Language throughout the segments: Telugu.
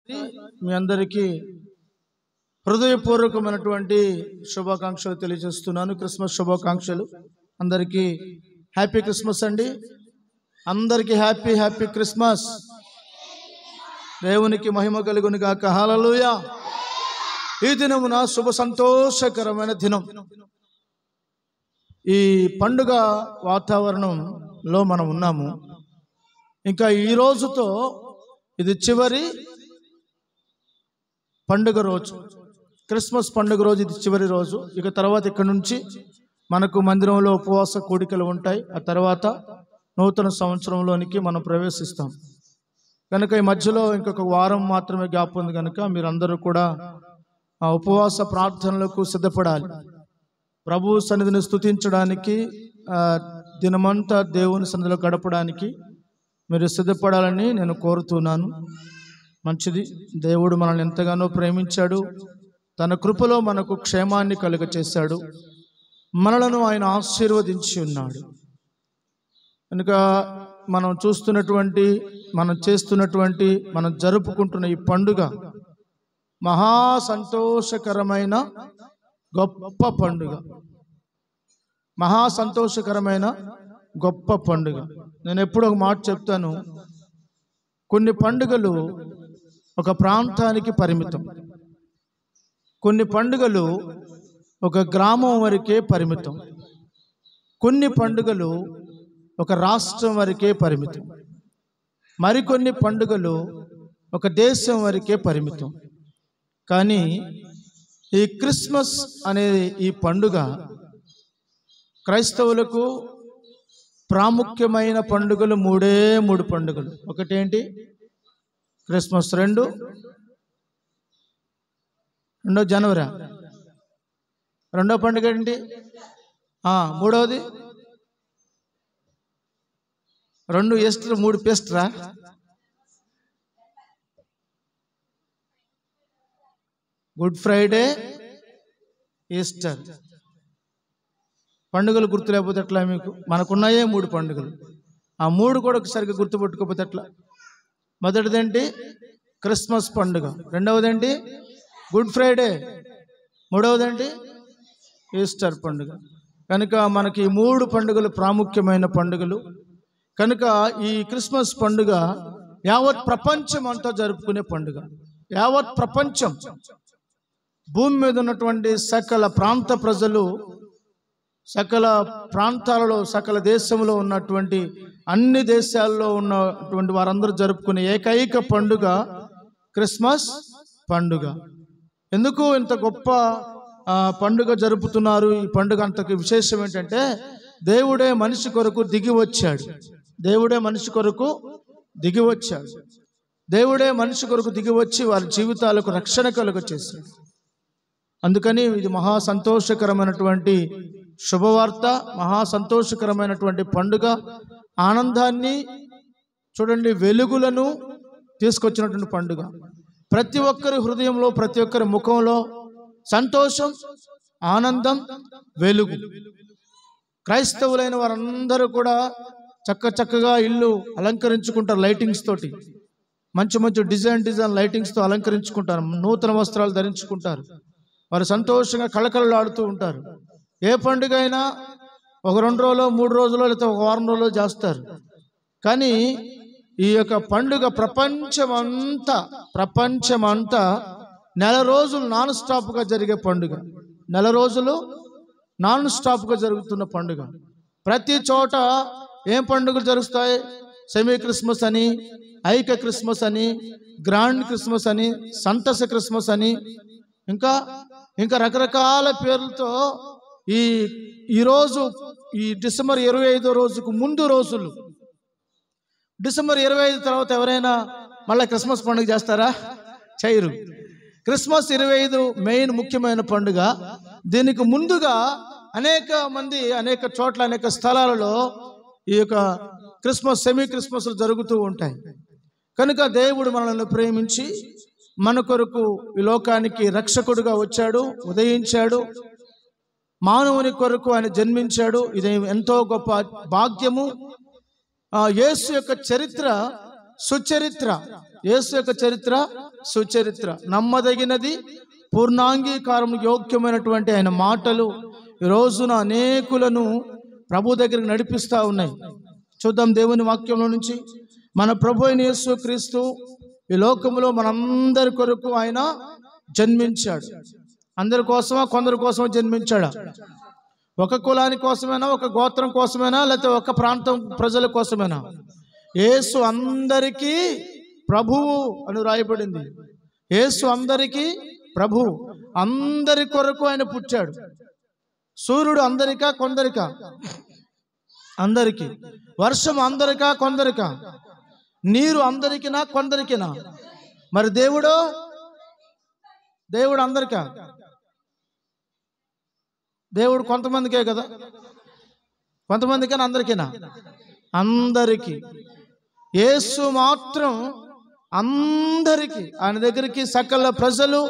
మీ అందరికీ హృదయపూర్వకమైనటువంటి శుభాకాంక్షలు తెలియజేస్తున్నాను. క్రిస్మస్ శుభాకాంక్షలు. అందరికీ హ్యాపీ క్రిస్మస్ అండి. అందరికీ హ్యాపీ క్రిస్మస్. దేవునికి మహిమ కలుగును గాక. హల్లెలూయా. ఈ దినమున శుభ సంతోషకరమైన దినం. ఈ పండుగ వాతావరణంలో మనం ఉన్నాము. ఇంకా ఈ రోజుతో ఇది చివరి పండుగ రోజు, క్రిస్మస్ పండుగ రోజు. ఇది చివరి రోజు. ఇక తర్వాత ఇక్కడ నుంచి మనకు మందిరంలో ఉపవాస కూడికలు ఉంటాయి. ఆ తర్వాత నూతన సంవత్సరంలోనికి మనం ప్రవేశిస్తాం. కనుక ఈ మధ్యలో ఇంకొక వారం మాత్రమే గ్యాప్ ఉంది. కనుక మీరందరూ కూడా ఆ ఉపవాస ప్రార్థనలకు సిద్ధపడాలి. ప్రభు సన్నిధిని స్తుతించడానికి, దినమంతా దేవుని సన్నిధిలో గడపడానికి మీరు సిద్ధపడాలని నేను కోరుతున్నాను. మంచిది. దేవుడు మనల్ని ఎంతగానో ప్రేమించాడు. తన కృపలో మనకు క్షేమాన్ని కలుగచేశాడు. మనలను ఆయన ఆశీర్వదించి ఉన్నాడు. కనుక మనం చూస్తున్నటువంటి, మనం చేస్తున్నటువంటి, మనం జరుపుకుంటున్న ఈ పండుగ మహా సంతోషకరమైన గొప్ప పండుగ. మహా సంతోషకరమైన గొప్ప పండుగ. నేను ఎప్పుడు ఒక మాట చెప్తాను. కొన్ని పండుగలు ఒక ప్రాంతానికి పరిమితం. కొన్ని పండుగలు ఒక గ్రామం వరకే పరిమితం. కొన్ని పండుగలు ఒక రాష్ట్రం వరకే పరిమితం. మరికొన్ని పండుగలు ఒక దేశం వరకే పరిమితం. కానీ ఈ క్రిస్మస్ అనే ఈ పండుగ క్రైస్తవులకు ప్రాముఖ్యమైన పండుగలు మూడు పండుగలు. ఒకటేంటి? క్రిస్మస్. రెండో జనవరి. రెండో పండుగ ఏంటి? మూడవది రెండు ఈస్టర్, మూడు పెస్ట్రా. Good Friday, Easter. పండుగలు గుర్తు లేకపోతే ఎట్లా మీకు? మనకున్నాయే మూడు పండుగలు. ఆ మూడు కూడా ఒకసారిగా గుర్తుపెట్టుకోకపోతే ఎట్లా? మొదటిదేంటి? క్రిస్మస్ పండుగ. రెండవదేంటి? Good Friday. మూడవదేంటి? ఈస్టర్ పండుగ. కనుక మనకి ఈ మూడు పండుగలు ప్రాముఖ్యమైన పండుగలు. కనుక ఈ క్రిస్మస్ పండుగ యావత్ ప్రపంచం అంతా జరుపుకునే పండుగ. యావత్ ప్రపంచం, భూమి మీద ఉన్నటువంటి సకల ప్రాంత ప్రజలు, సకల ప్రాంతాలలో, సకల దేశంలో ఉన్నటువంటి అన్ని దేశాల్లో ఉన్నటువంటి వారందరూ జరుపుకునే ఏకైక పండుగ క్రిస్మస్ పండుగ. ఎందుకు ఇంత గొప్ప పండుగ జరుపుతున్నారు? ఈ పండుగ అంతకు విశేషం ఏంటంటే, దేవుడే మనిషి కొరకు దిగి వచ్చాడు. దేవుడే మనిషి కొరకు దిగి వచ్చాడు. దేవుడే మనిషి కొరకు దిగి వచ్చి వారి జీవితాలకు రక్షణ కలుగ చేశాడు. అందుకని ఇది మహా సంతోషకరమైనటువంటి శుభవార్త, మహా సంతోషకరమైనటువంటి పండుగ. ఆనందాన్ని చూడండి, వెలుగులను తీసుకొచ్చినటువంటి పండుగ. ప్రతి ఒక్కరి హృదయంలో, ప్రతి ఒక్కరి ముఖంలో సంతోషం, ఆనందం, వెలుగు. క్రైస్తవులైన వారందరూ కూడా చక్కగా ఇల్లు అలంకరించుకుంటారు. లైటింగ్స్ తోటి, మంచి డిజైన్ లైటింగ్స్తో అలంకరించుకుంటారు. నూతన వస్త్రాలు ధరించుకుంటారు. వారు సంతోషంగా కళకళలాడుతూ ఉంటారు. ఏ పండుగ అయినా ఒక 2 రోజులు, 3 రోజులు, లేకపోతే ఒక వారం రోజులు చేస్తారు. కానీ ఈ యొక్క పండుగ ప్రపంచమంతా నెల రోజులు నాన్ స్టాప్గా జరిగే పండుగ. నెల రోజులు నాన్ స్టాప్గా జరుగుతున్న పండుగ. ప్రతి చోట ఏం పండుగలు జరుగుతాయి? సెమీ క్రిస్మస్ అని, ఐక్య క్రిస్మస్ అని, గ్రాండ్ క్రిస్మస్ అని, సంతస క్రిస్మస్ అని, ఇంకా రకరకాల పేర్లతో ఈరోజు ఈ డిసెంబర్ 25వ రోజుకు ముందు రోజులు, డిసెంబర్ 25 తర్వాత ఎవరైనా మళ్ళీ క్రిస్మస్ పండుగ చేస్తారా? చేయరు. క్రిస్మస్ 25 మెయిన్ ముఖ్యమైన పండుగ. దీనికి ముందుగా అనేక మంది, అనేక చోట్ల, అనేక స్థలాలలో ఈ యొక్క క్రిస్మస్, సెమీ క్రిస్మస్లు జరుగుతూ ఉంటాయి. కనుక దేవుడు మనల్ని ప్రేమించి మన కొరకు ఈ లోకానికి రక్షకుడుగా వచ్చాడు, ఉదయించాడు. మానవుని కొరకు ఆయన జన్మించాడు. ఇది ఎంతో గొప్ప భాగ్యము. యేసు యొక్క చరిత్ర సుచరిత్ర. యేసు యొక్క చరిత్ర సుచరిత్ర, నమ్మదగినది, పూర్ణాంగీకారం యోగ్యమైనటువంటి ఆయన మాటలు ఈ రోజున అనేకులను ప్రభు దగ్గరికి నడిపిస్తూ ఉన్నాయి. చూద్దాం దేవుని వాక్యంలో నుంచి. మన ప్రభు అయిన యేసు క్రీస్తు ఈ లోకంలో మనందరి కొరకు ఆయన జన్మించాడు. అందరి కోసమా, కొందరి కోసమా జన్మించాడా? ఒక కులాని కోసమేనా, ఒక గోత్రం కోసమేనా, లేకపోతే ఒక ప్రాంతం ప్రజల కోసమేనా? యేసు అందరికీ ప్రభువు అని రాయబడింది. యేసు అందరికీ ప్రభువు, అందరి కొరకు ఆయన పుట్టాడు. సూర్యుడు అందరికా కొందరికా? అందరికీ. వర్షం అందరికా కొందరికా? నీరు అందరికినా కొందరికినా? మరి దేవుడు అందరికా? దేవుడు కొంతమందికే కదా, కొంతమందికైనా అందరికీనా? అందరికీ. యేసు మాత్రం అందరికీ. ఆయన దగ్గరికి సకల ప్రజలు,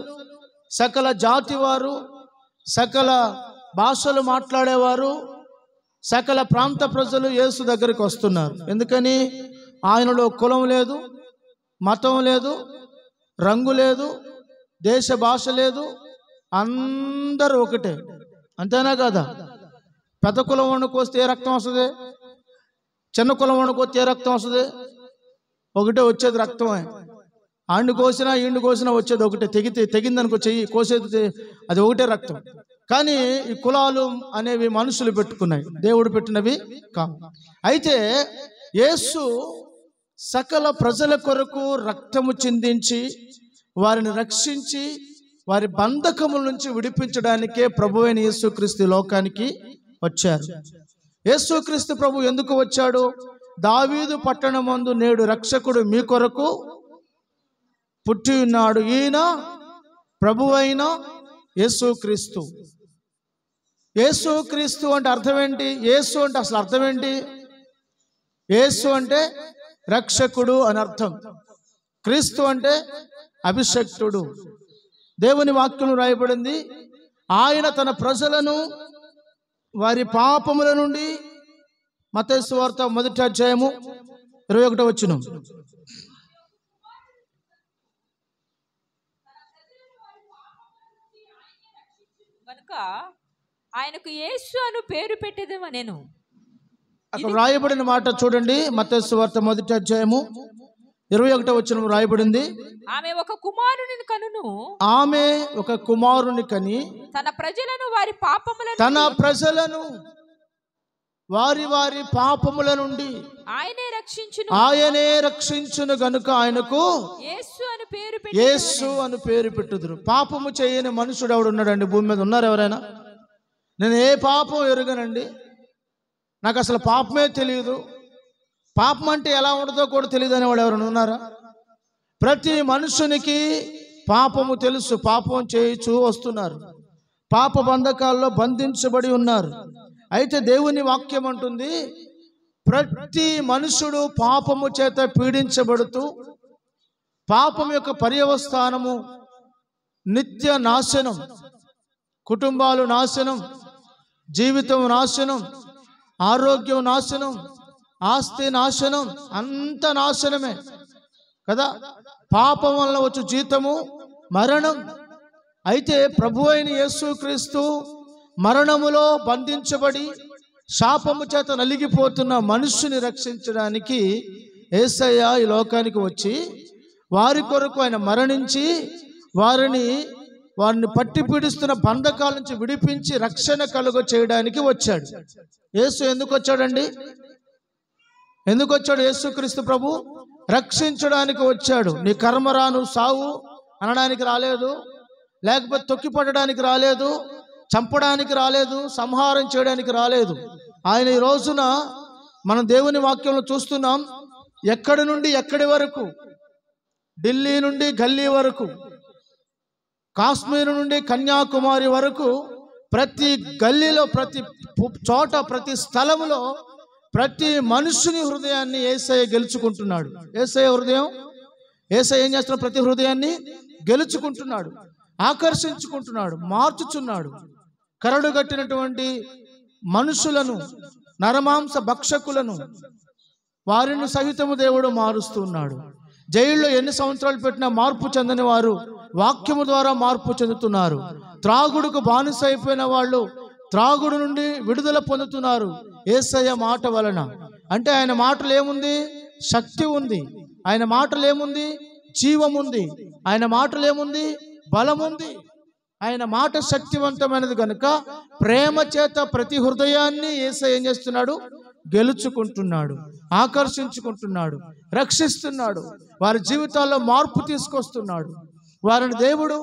సకల జాతి వారు, సకల భాషలు మాట్లాడేవారు, సకల ప్రాంత ప్రజలు యేసు దగ్గరికి వస్తున్నారు. ఎందుకని? ఆయనలో కులం లేదు, మతం లేదు, రంగు లేదు, దేశ భాష లేదు, అందరూ ఒకటే. అంతేనా కదా? పెద్ద కులం వాడికి వస్తే ఏ రక్తం వస్తుంది? చిన్న కులం వాడికి వస్తే ఏ రక్తం వస్తుంది? ఒకటే వచ్చేది రక్తమే. ఆండు కోసినా ఈండు కోసినా వచ్చేది ఒకటే. తెగిందనుకో చెయ్యి కోసేది, అది ఒకటే రక్తం. కానీ ఈ కులాలు అనేవి మనుషులు పెట్టుకున్నాయి, దేవుడు పెట్టినవి కావు. అయితే యేసు సకల ప్రజల కొరకు రక్తము చిందించి వారిని రక్షించి వారి బంధకముల నుంచి విడిపించడానికే ప్రభు అయిన యేసుక్రీస్తు లోకానికి వచ్చారు. యేసుక్రీస్తు ప్రభు ఎందుకు వచ్చాడు? దావీదు పట్టణమందు నేడు రక్షకుడు మీ కొరకు పుట్టి ఉన్నాడు, ఈయన ప్రభువైన యేసుక్రీస్తు. యేసుక్రీస్తు అంటే అర్థం ఏంటి? యేసు అంటే అసలు అర్థం ఏంటి? యేసు అంటే రక్షకుడు అని అర్థం. క్రీస్తు అంటే అభిషక్తుడు. దేవుని వాక్యం రాయబడింది, ఆయన తన ప్రజలను వారి పాపముల నుండి, మత్తయి సువార్త 1వ అధ్యాయము 21వ వచనం, కనుక ఆయనకు యేసు అను పేరు పెట్టెదమనెను. అక్కడ రాయబడిన మాట చూడండి. మత్తయి సువార్త 1వ అధ్యాయము 21వ వచనం రాయబడింది, ఆమె ఒక కుమారుని కనును, ఆమె ఒక కుమారుని కని తన ప్రజలను వారి పాపములను, తన ప్రజలను వారి వారి పాపముల నుండి ఆయనే రక్షించును గనుక ఆయనకు యేసు అని పేరు పెట్టుదురు. పాపము చేయని మనుషుడు ఎవడు ఉన్నాడండి భూమి మీద? ఉన్నారు ఎవరైనా? నేను ఏ పాపం ఎరుగనండి, నాకు అసలు పాపమే తెలియదు, పాపం అంటే ఎలా ఉండదో కూడా తెలియదు అనేవాడు ఎవరైనా ఉన్నారా? ప్రతి మనుషునికి పాపము తెలుసు, పాపం చేయించు వస్తున్నారు, పాప బంధకాల్లో బంధించబడి ఉన్నారు. అయితే దేవుని వాక్యం అంటుంది, ప్రతి మనుషుడు పాపము చేత పీడించబడుతూ, పాపం యొక్క పర్యవస్థానము నిత్య నాశనం, కుటుంబాలు నాశనం, జీవితం నాశనం, ఆరోగ్యం నాశనం, ఆస్తి నాశనం, అంత నాశనమే కదా. పాపం వల్ల వచ్చు జీతము మరణం. అయితే ప్రభు అయిన యేసుక్రీస్తు మరణములో బంధించబడి శాపము చేత నలిగిపోతున్న మనుష్యుని రక్షించడానికి యేసయ్య ఈ లోకానికి వచ్చి వారి కొరకు ఆయన మరణించి వారిని పట్టి పీడిస్తున్న బంధకాల నుంచి విడిపించి రక్షణ కలుగ చేయడానికి వచ్చాడు. యేసు ఎందుకు వచ్చాడండి? ఎందుకు వచ్చాడు యేసుక్రీస్తు ప్రభు? రక్షించడానికి వచ్చాడు. నీ కర్మరాను సావు అనడానికి రాలేదు, లేకపోతే తొక్కిపడడానికి రాలేదు, చంపడానికి రాలేదు, సంహారం చేయడానికి రాలేదు. ఆయన ఈ రోజున మనం దేవుని వాక్యంలో చూస్తున్నాం, ఎక్కడి నుండి ఎక్కడి వరకు, ఢిల్లీ నుండి గల్లీ వరకు, కాశ్మీర్ నుండి కన్యాకుమారి వరకు, ప్రతి గల్లీలో, ప్రతి చోట, ప్రతి స్థలంలో ప్రతి మనుషుని హృదయాన్ని యేసయ్య గెలుచుకుంటున్నాడు. యేసయ్య ఏం చేస్తున్నాడు? ప్రతి హృదయాన్ని గెలుచుకుంటున్నాడు, ఆకర్షించుకుంటున్నాడు, మార్చుచున్నాడు. కరడు కట్టినటువంటి మనుషులను, నరమాంస భక్షకులను, వారిని సహితము దేవుడు మారుస్తున్నాడు. జైల్లో ఎన్ని సంవత్సరాలు పెట్టినా మార్పు చెందని వారు వాక్యము ద్వారా మార్పు చెందుతున్నారు. త్రాగుడుకు బానిస అయిపోయిన వాళ్ళు త్రాగుడు నుండి విడుదల పొందుతున్నారు యేసయ్య మాట వలన. అంటే ఆయన మాటలు ఏముంది? శక్తి ఉంది. ఆయన మాటలు ఏముంది? జీవం ఉంది. ఆయన మాటలు ఏముంది? బలం ఉంది. ఆయన మాట శక్తివంతమైనది కనుక ప్రేమ చేత ప్రతి హృదయాన్ని యేసయ్య ఏం చేస్తున్నాడు? గెలుచుకుంటున్నాడు, ఆకర్షించుకుంటున్నాడు, రక్షిస్తున్నాడు, వారి జీవితాల్లో మార్పు తీసుకొస్తున్నాడు. వారిని దేవుడు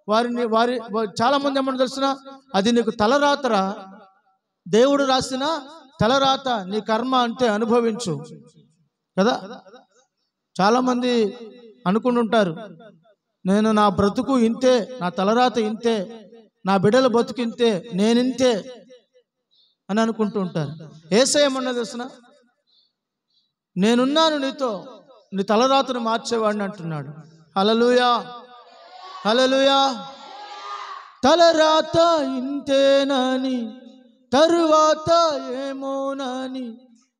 వారి చాలా మంది ఏమన్నా తెలిసిన, అది నీకు తలరాతరా, దేవుడు రాసిన తలరాత, నీ కర్మ అంటే అనుభవించు కదా. చాలా మంది అనుకుంటుంటారు, నేను నా బ్రతుకు ఇంతే, నా తలరాత ఇంతే, నా బిడ్డల బతుకు ఇంతే, నేనింతే అని అనుకుంటూ ఉంటారు. యేసయ్య ఏమన్నా తెలిసిన, నేనున్నాను నీతో, నీ తలరాతను మార్చేవాడిని అంటున్నాడు. హల్లెలూయా, హల్లెలూయా. తలరాత ఇంతేనని, తరువాత ఏమోనని,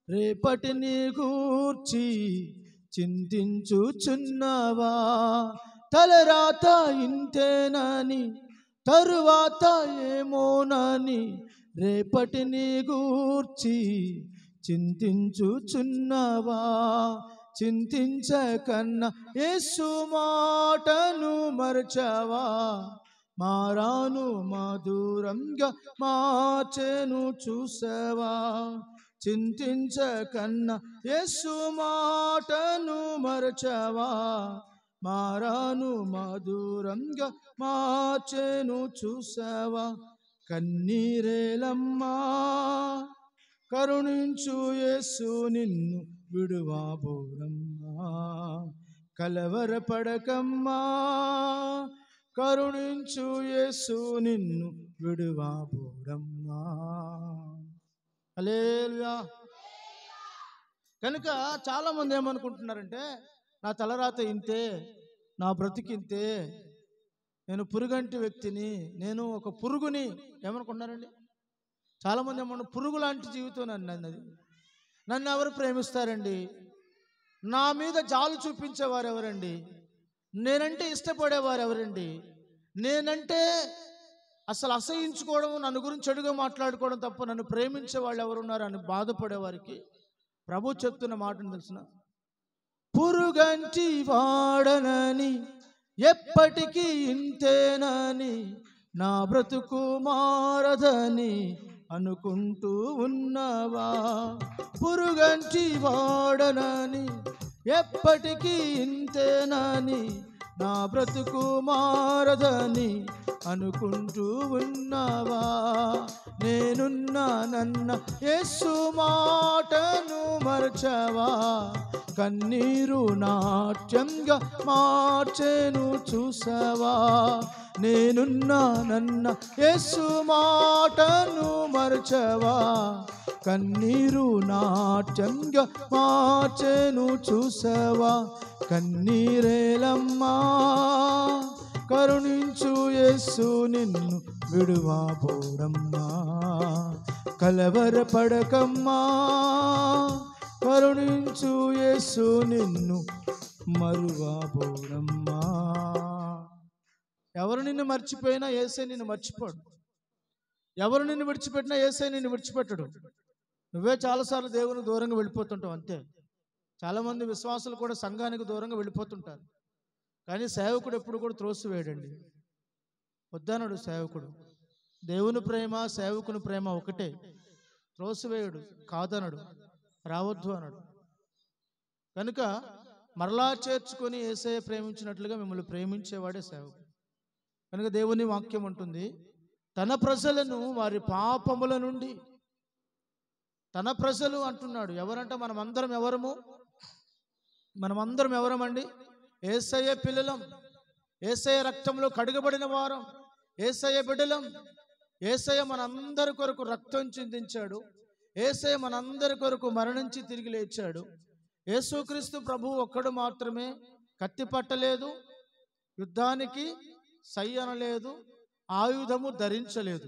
రేపటిని గూర్చి చింతించుచున్నావా? తలరాత ఇంతేనని, తరువాత ఏమోనని, రేపటిని గూర్చి చింతించుచున్నావా? చింతించకన్నా యేసు మాటను మరచావా? మారాను మధురంగా మార్చెను చూసావా? చింతించకన్నా యేసు మాటను మరచావా? మారాను మధురంగా మార్చెను చూసావా? కన్నీరేలమ్మా కరుణించు యేసు నిన్ను విడువాబోరమ్మా. కలవరపడకమ్మా కరుణించు యేసు నిన్ను విడువాబోరమ్మా. హల్లెలూయా. కనుక చాలా మంది ఏమనుకుంటున్నారంటే, నా తలరాత ఇంతే, నా బ్రతికింతే, నేను పురుగంటి వ్యక్తిని, నేను ఒక పురుగుని ఏమనుకుంటున్నారండి. చాలామంది ఏమన్నా పురుగు లాంటి జీవితం అన్నది. నన్ను ఎవరు ప్రేమిస్తారండి? నా మీద జాలు చూపించేవారు ఎవరండి? నేనంటే ఇష్టపడేవారు ఎవరండి? నేనంటే అసలు అసహించుకోవడం, నన్ను గురించి చెడుగా మాట్లాడుకోవడం తప్ప నన్ను ప్రేమించే వాళ్ళు ఎవరున్నారు అని బాధపడేవారికి ప్రభు చెప్తున్న మాటను తెలిసిన, పురుగంటి వాడనని, ఎప్పటికీ ఇంతేనని, నా బ్రతుకు మారదని అనుకుంటూ ఉన్నావా? పురుగంటి వాడనని, ఎప్పటికీ ఇంతేనని, నా బ్రతుకు మారదని అనుకుంటూ ఉన్నావా? నేనున్నానన్న యేసు మాటను మరచావా? కన్నీరు నాట్యంగా మార్చెను చూసావా? నేనున్నానన్న యేసు మాటను మరచావా? కన్నీరు నాట్యంగా మార్చెను చూసావా? కన్నీరేలమ్మా కరుణించు యేసు నిన్ను విడువాబోరమ్మా. కలవరపడకమ్మా కరుణించు యేసు నిన్ను మరువాబోరమ్మా. ఎవరు నిన్ను మర్చిపోయినా యేసే నిన్ను మర్చిపోడు. ఎవరు నిన్ను విడిచిపెట్టినా యేసే నిన్ను విడిచిపెట్టడు. నువ్వే చాలాసార్లు దేవునికి దూరంగా వెళ్ళిపోతుంటావు అంతే. చాలామంది విశ్వాసులు కూడా సంఘానికి దూరంగా వెళ్ళిపోతుంటారు. కానీ సేవకుడు ఎప్పుడు కూడా త్రోసివేయడండి. వద్దనడు సేవకుడు. దేవుని ప్రేమ సేవకుని ప్రేమ ఒకటే. త్రోసివేయుడు, కాదనడు, రావద్దు అనడు. కనుక మరలా చేర్చుకొని యేసయ్య ప్రేమించినట్లుగా మిమ్మల్ని ప్రేమించేవాడే సేవకుడు. కనుక దేవుని వాక్యం ఉంటుంది, తన ప్రజలను వారి పాపముల నుండి, తన ప్రజలు అంటున్నాడు. ఎవరంటే మనమందరం ఎవరము? మనమందరం ఎవరమండి? యేసయ్య పిల్లలం, యేసయ్య రక్తంలో కడుగబడిన వారం, యేసయ్య బిడ్డలం. యేసయ్య మనందరి కొరకు రక్తం చిందించాడు. యేసయ్య మనందరి కొరకు మరణించి తిరిగి లేచాడు. యేసుక్రీస్తు ప్రభువు ఒక్కడు మాత్రమే కత్తి పట్టలేదు, యుద్ధానికి సై అనలేదు, ఆయుధము ధరించలేదు.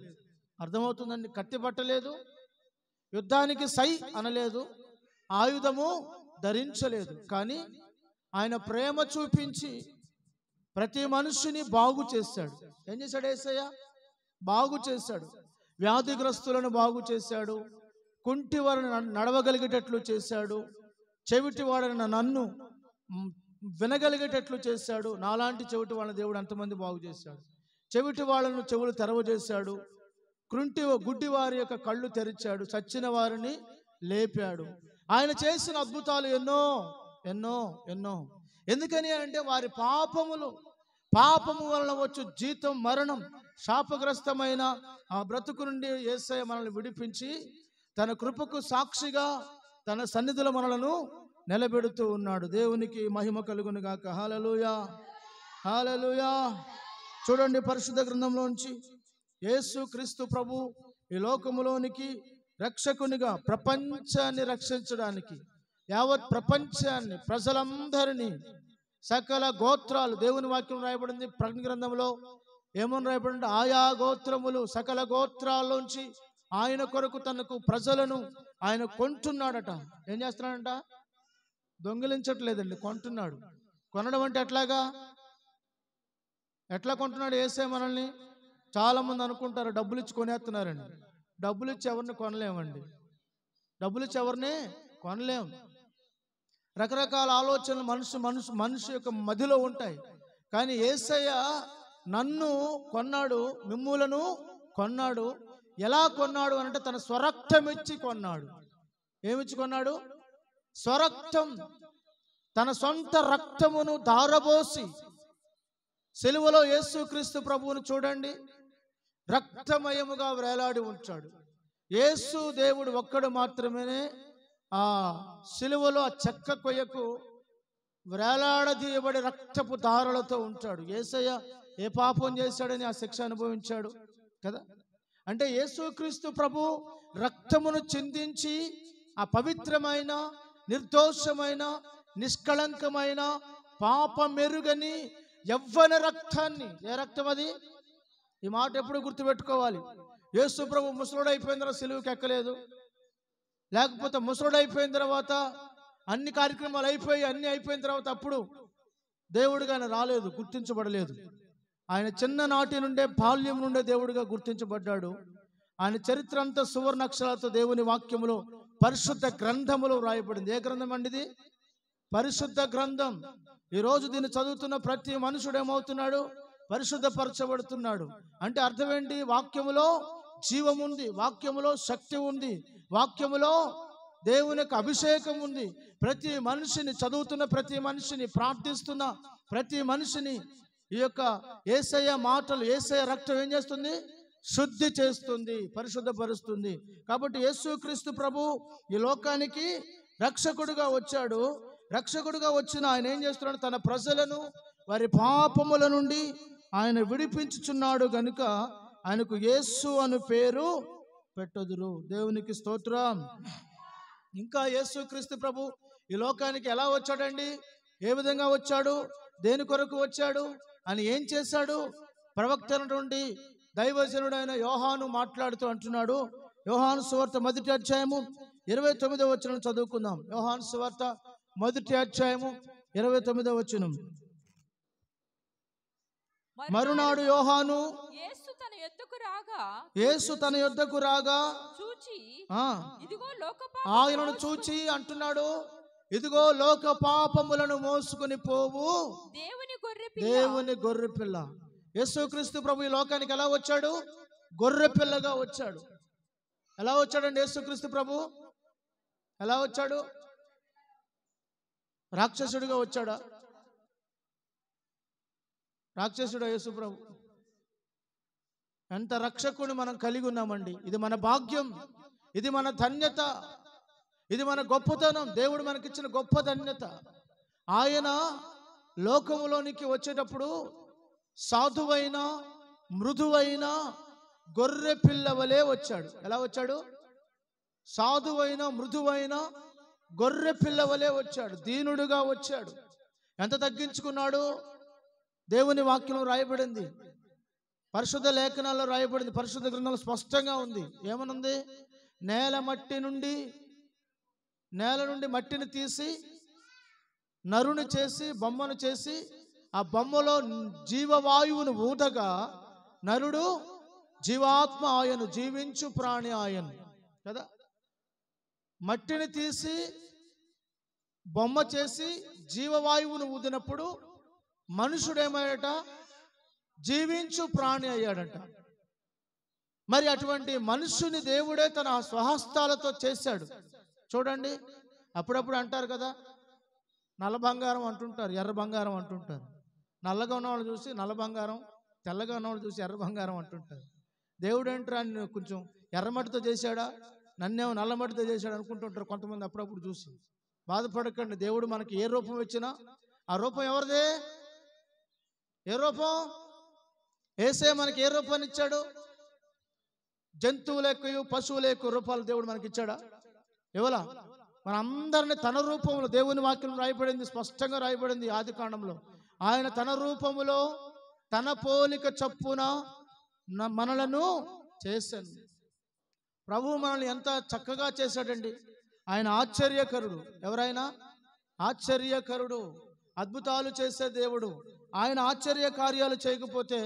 అర్థమవుతుందండి? కత్తి పట్టలేదు, యుద్ధానికి సై అనలేదు, ఆయుధము ధరించలేదు. కానీ ఆయన ప్రేమ చూపించి ప్రతి మనిషిని బాగు చేశాడు. ఏం చేశాడు యేసయ్య? బాగు చేశాడు. వ్యాధిగ్రస్తులను బాగు చేశాడు. కుంటి వారిని నడవగలిగేటట్లు చేశాడు. చెవిటి వాడిని నన్ను వినగలిగేటట్లు చేశాడు. నాలాంటి చెవిటి వాళ్ళని దేవుడు ఎంతమంది బాగు చేశాడు. చెవిటి వాళ్ళను చెవులు తెరవజేశాడు. గుడ్డి వారి యొక్క కళ్ళు తెరిచాడు. చచ్చిన వారిని లేపాడు. ఆయన చేసిన అద్భుతాలు ఎన్నో ఎన్నో ఎన్నో. ఎందుకని అంటే వారి పాపము వలన వచ్చు జీతం మరణం. శాపగ్రస్తమైన ఆ బ్రతుకు నుండి యేసయ్య మనల్ని విడిపించి తన కృపకు సాక్షిగా తన సన్నిధిలో మనలను నిలబెడుతూ ఉన్నాడు. దేవునికి మహిమ కలుగును గాక. హల్లెలూయా, హల్లెలూయా. చూడండి, పరిశుద్ధ గ్రంథంలోంచి యేసు క్రీస్తు ప్రభు ఈ లోకములోనికి రక్షకునిగా ప్రపంచాన్ని రక్షించడానికి, యావత్ ప్రపంచాన్ని, ప్రజలందరినీ, సకల గోత్రాలు, దేవుని వాక్యం రాయబడింది ప్రకటన గ్రంథంలో. ఏమని రాయబడింది? ఆయా గోత్రములు, సకల గోత్రాల్లోంచి ఆయన కొరకు తనకు ప్రజలను ఆయన కొంటున్నాడట. ఏం చేస్తున్నాడంట? దొంగిలించట్లేదండి, కొంటున్నాడు. కొనడం అంటే ఎట్లా కొంటున్నాడు యేసయ్య మనల్ని? చాలా మంది అనుకుంటారు డబ్బులు ఇచ్చి కొనేస్తున్నారండి. డబ్బులు ఇచ్చి ఎవరిని కొనలేమండి. డబ్బులు ఇచ్చి ఎవరిని కొనలేం. రకరకాల ఆలోచనలు మనిషి యొక్క మదిలో ఉంటాయి. కానీ యేసయ్య నన్ను కొన్నాడు, మిమ్ములను కొన్నాడు. ఎలా కొన్నాడు అంటే తన స్వరక్తం ఇచ్చి కొన్నాడు. ఏమిచ్చి కొన్నాడు? స్వరక్తం. తన సొంత రక్తమును ధారబోసి సిలువలో యేసుక్రీస్తు ప్రభువును చూడండి, రక్తమయముగా వేలాడి ఉంచాడు. యేసు దేవుడు ఒక్కడు మాత్రమే ఆ సిలువలో ఆ చెక్క కొయ్యకు వేలాడదీయబడి రక్తపు దారులతో ఉంటాడు. యేసయ్య ఏ పాపం చేశాడని ఆ శిక్ష అనుభవించాడు కదా. అంటే యేసుక్రీస్తు ప్రభు రక్తమును చిందించి ఆ పవిత్రమైన, నిర్దోషమైన, నిష్కళంకమైన, పాపమెరుగని యవ్వన రక్తాన్ని, ఏ రక్తం అది? ఈ మాట ఎప్పుడు గుర్తుపెట్టుకోవాలి. యేసు ప్రభు ముసలుడైపోయిన తర్వాత సిలువకి ఎక్కలేదు. లేకపోతే ముసలుడైపోయిన తర్వాత అన్ని కార్యక్రమాలు అయిపోయి అన్ని అయిపోయిన తర్వాత అప్పుడు దేవుడిగా ఆయన రాలేదు, గుర్తించబడలేదు. ఆయన చిన్ననాటి నుండే, బాల్యం నుండే దేవుడిగా గుర్తించబడ్డాడు. ఆయన చరిత్ర అంతా సువర్ణ అక్షరాలతో దేవుని వాక్యములో, పరిశుద్ధ గ్రంథములో రాయబడింది. ఏ గ్రంథం అండి ఇది? పరిశుద్ధ గ్రంథం. ఈరోజు దీన్ని చదువుతున్న ప్రతి మనుషుడు ఏమవుతున్నాడు? పరిశుద్ధపరచబడుతున్నాడు. అంటే అర్థం ఏంటి? వాక్యములో జీవం ఉంది, వాక్యములో శక్తి ఉంది, వాక్యములో దేవుని యొక్క అభిషేకం ఉంది. ప్రతి మనిషిని, చదువుతున్న ప్రతి మనిషిని, ప్రార్థిస్తున్న ప్రతి మనిషిని ఈ యొక్క యేసయ్య మాటలు, యేసయ్య రక్తం ఏం చేస్తుంది? శుద్ధి చేస్తుంది, పరిశుద్ధపరుస్తుంది. కాబట్టి యేసుక్రీస్తు ప్రభు ఈ లోకానికి రక్షకుడుగా వచ్చాడు. రక్షకుడుగా వచ్చిన ఆయన ఏం చేస్తున్నాడు? తన ప్రజలను వారి పాపముల నుండి ఆయన విడిపించుచున్నాడు గనుక ఆయనకు యేసు అను పేరు పెట్టుదురు. దేవునికి స్తోత్రం. ఇంకా యేసుక్రీస్తు ప్రభు ఈ లోకానికి ఎలా వచ్చాడండి? ఏ విధంగా వచ్చాడు? దేని కొరకు వచ్చాడు? అని ఏం చేశాడు? ప్రవక్త నుండి దైవజనుడైన యోహాను మాట్లాడుతూ అంటున్నాడు. యోహాను సువార్త 1వ అధ్యాయము 29వ వచనం చదువుకుందాం. యోహాను సువార్త 1వ అధ్యాయము 29వ వచనం. మరునాడు యోహాను యేసు తన యొద్దకు రాగా చూచి ఆయనను చూచి అంటున్నాడు, ఇదిగో లోక పాపములను మోసుకుని పోవు దేవుని గొర్రె పిల్ల. యేసుక్రీస్తు ప్రభు ఈ లోకానికి ఎలా వచ్చాడు? గొర్రె పిల్లగా వచ్చాడు. ఎలా వచ్చాడండి యేసుక్రీస్తు ప్రభు? ఎలా వచ్చాడు? రాక్షసుడిగా వచ్చాడా? రాక్షసుడా యేసు ప్రభు? ఎంత రక్షకుని మనం కలిగి ఉన్నామండి. ఇది మన భాగ్యం, ఇది మన ధన్యత, ఇది మన గొప్పతనం. దేవుడు మనకిచ్చిన గొప్ప ధన్యత. ఆయన లోకములోనికి వచ్చేటప్పుడు సాధువైన, మృదువైన గొర్రె పిల్లవలే వచ్చాడు. ఎలా వచ్చాడు? సాధువైన, మృదువైన గొర్రె పిల్లవలే వచ్చాడు. దీనుడుగా వచ్చాడు. ఎంత తగ్గించుకున్నాడు? దేవుని వాక్యంలో రాయబడింది, పరిశుద్ధ లేఖనాల్లో రాయబడింది, పరిశుద్ధ గ్రంథంలో స్పష్టంగా ఉంది. ఏమనుంది? నేల నుండి మట్టిని తీసి నరుని చేసి బొమ్మను చేసి ఆ బొమ్మలో జీవవాయువును ఊదగా నరుడు జీవాత్మ ఆయను, జీవించు ప్రాణి ఆయను కదా. మట్టిని తీసి బొమ్మ చేసి జీవవాయువును ఊదినప్పుడు మనుషుడేమయ్యాడట? జీవించు ప్రాణి అయ్యాడట. మరి అటువంటి మనుషుని దేవుడే తన స్వహస్తాలతో చేశాడు. చూడండి, అప్పుడప్పుడు అంటారు కదా, నల్ల బంగారం అంటుంటారు, ఎర్ర బంగారం అంటుంటారు. నల్లగా ఉన్నవాళ్ళు చూసి నల్ల బంగారం, తెల్లగా ఉన్నవాళ్ళు చూసి ఎర్ర బంగారం అంటుంటారు. దేవుడు ఏంట్రా కొంచెం ఎర్రమట్టితో చేశాడా, నన్నేమో నల్లమట్టితో చేశాడు అనుకుంటుంటారు కొంతమంది అప్పుడప్పుడు చూసి. బాధపడకండి, దేవుడు మనకి ఏ రూపం ఇచ్చినా ఆ రూపం ఎవరిదే? ఏ రూపం? యేసే మనకి ఏ రూపాన్ని ఇచ్చాడు? జంతువుల యొక్క పశువుల యొక్క రూపాలు దేవుడు మనకి ఇచ్చాడా? ఇవ్వలా. మన అందరిని తన రూపంలో, దేవుని వాక్యం రాయబడింది, స్పష్టంగా రాయబడింది ఆది కాండంలో, ఆయన తన రూపములో తన పోలిక చొప్పున మనలను చేశాను. ప్రభువు మనల్ని ఎంత చక్కగా చేశాడండి. ఆయన ఆశ్చర్యకరుడు. ఎవరైనా ఆశ్చర్యకరుడు, అద్భుతాలు చేసే దేవుడు. ఆయన ఆశ్చర్య కార్యాలు చేయకపోతే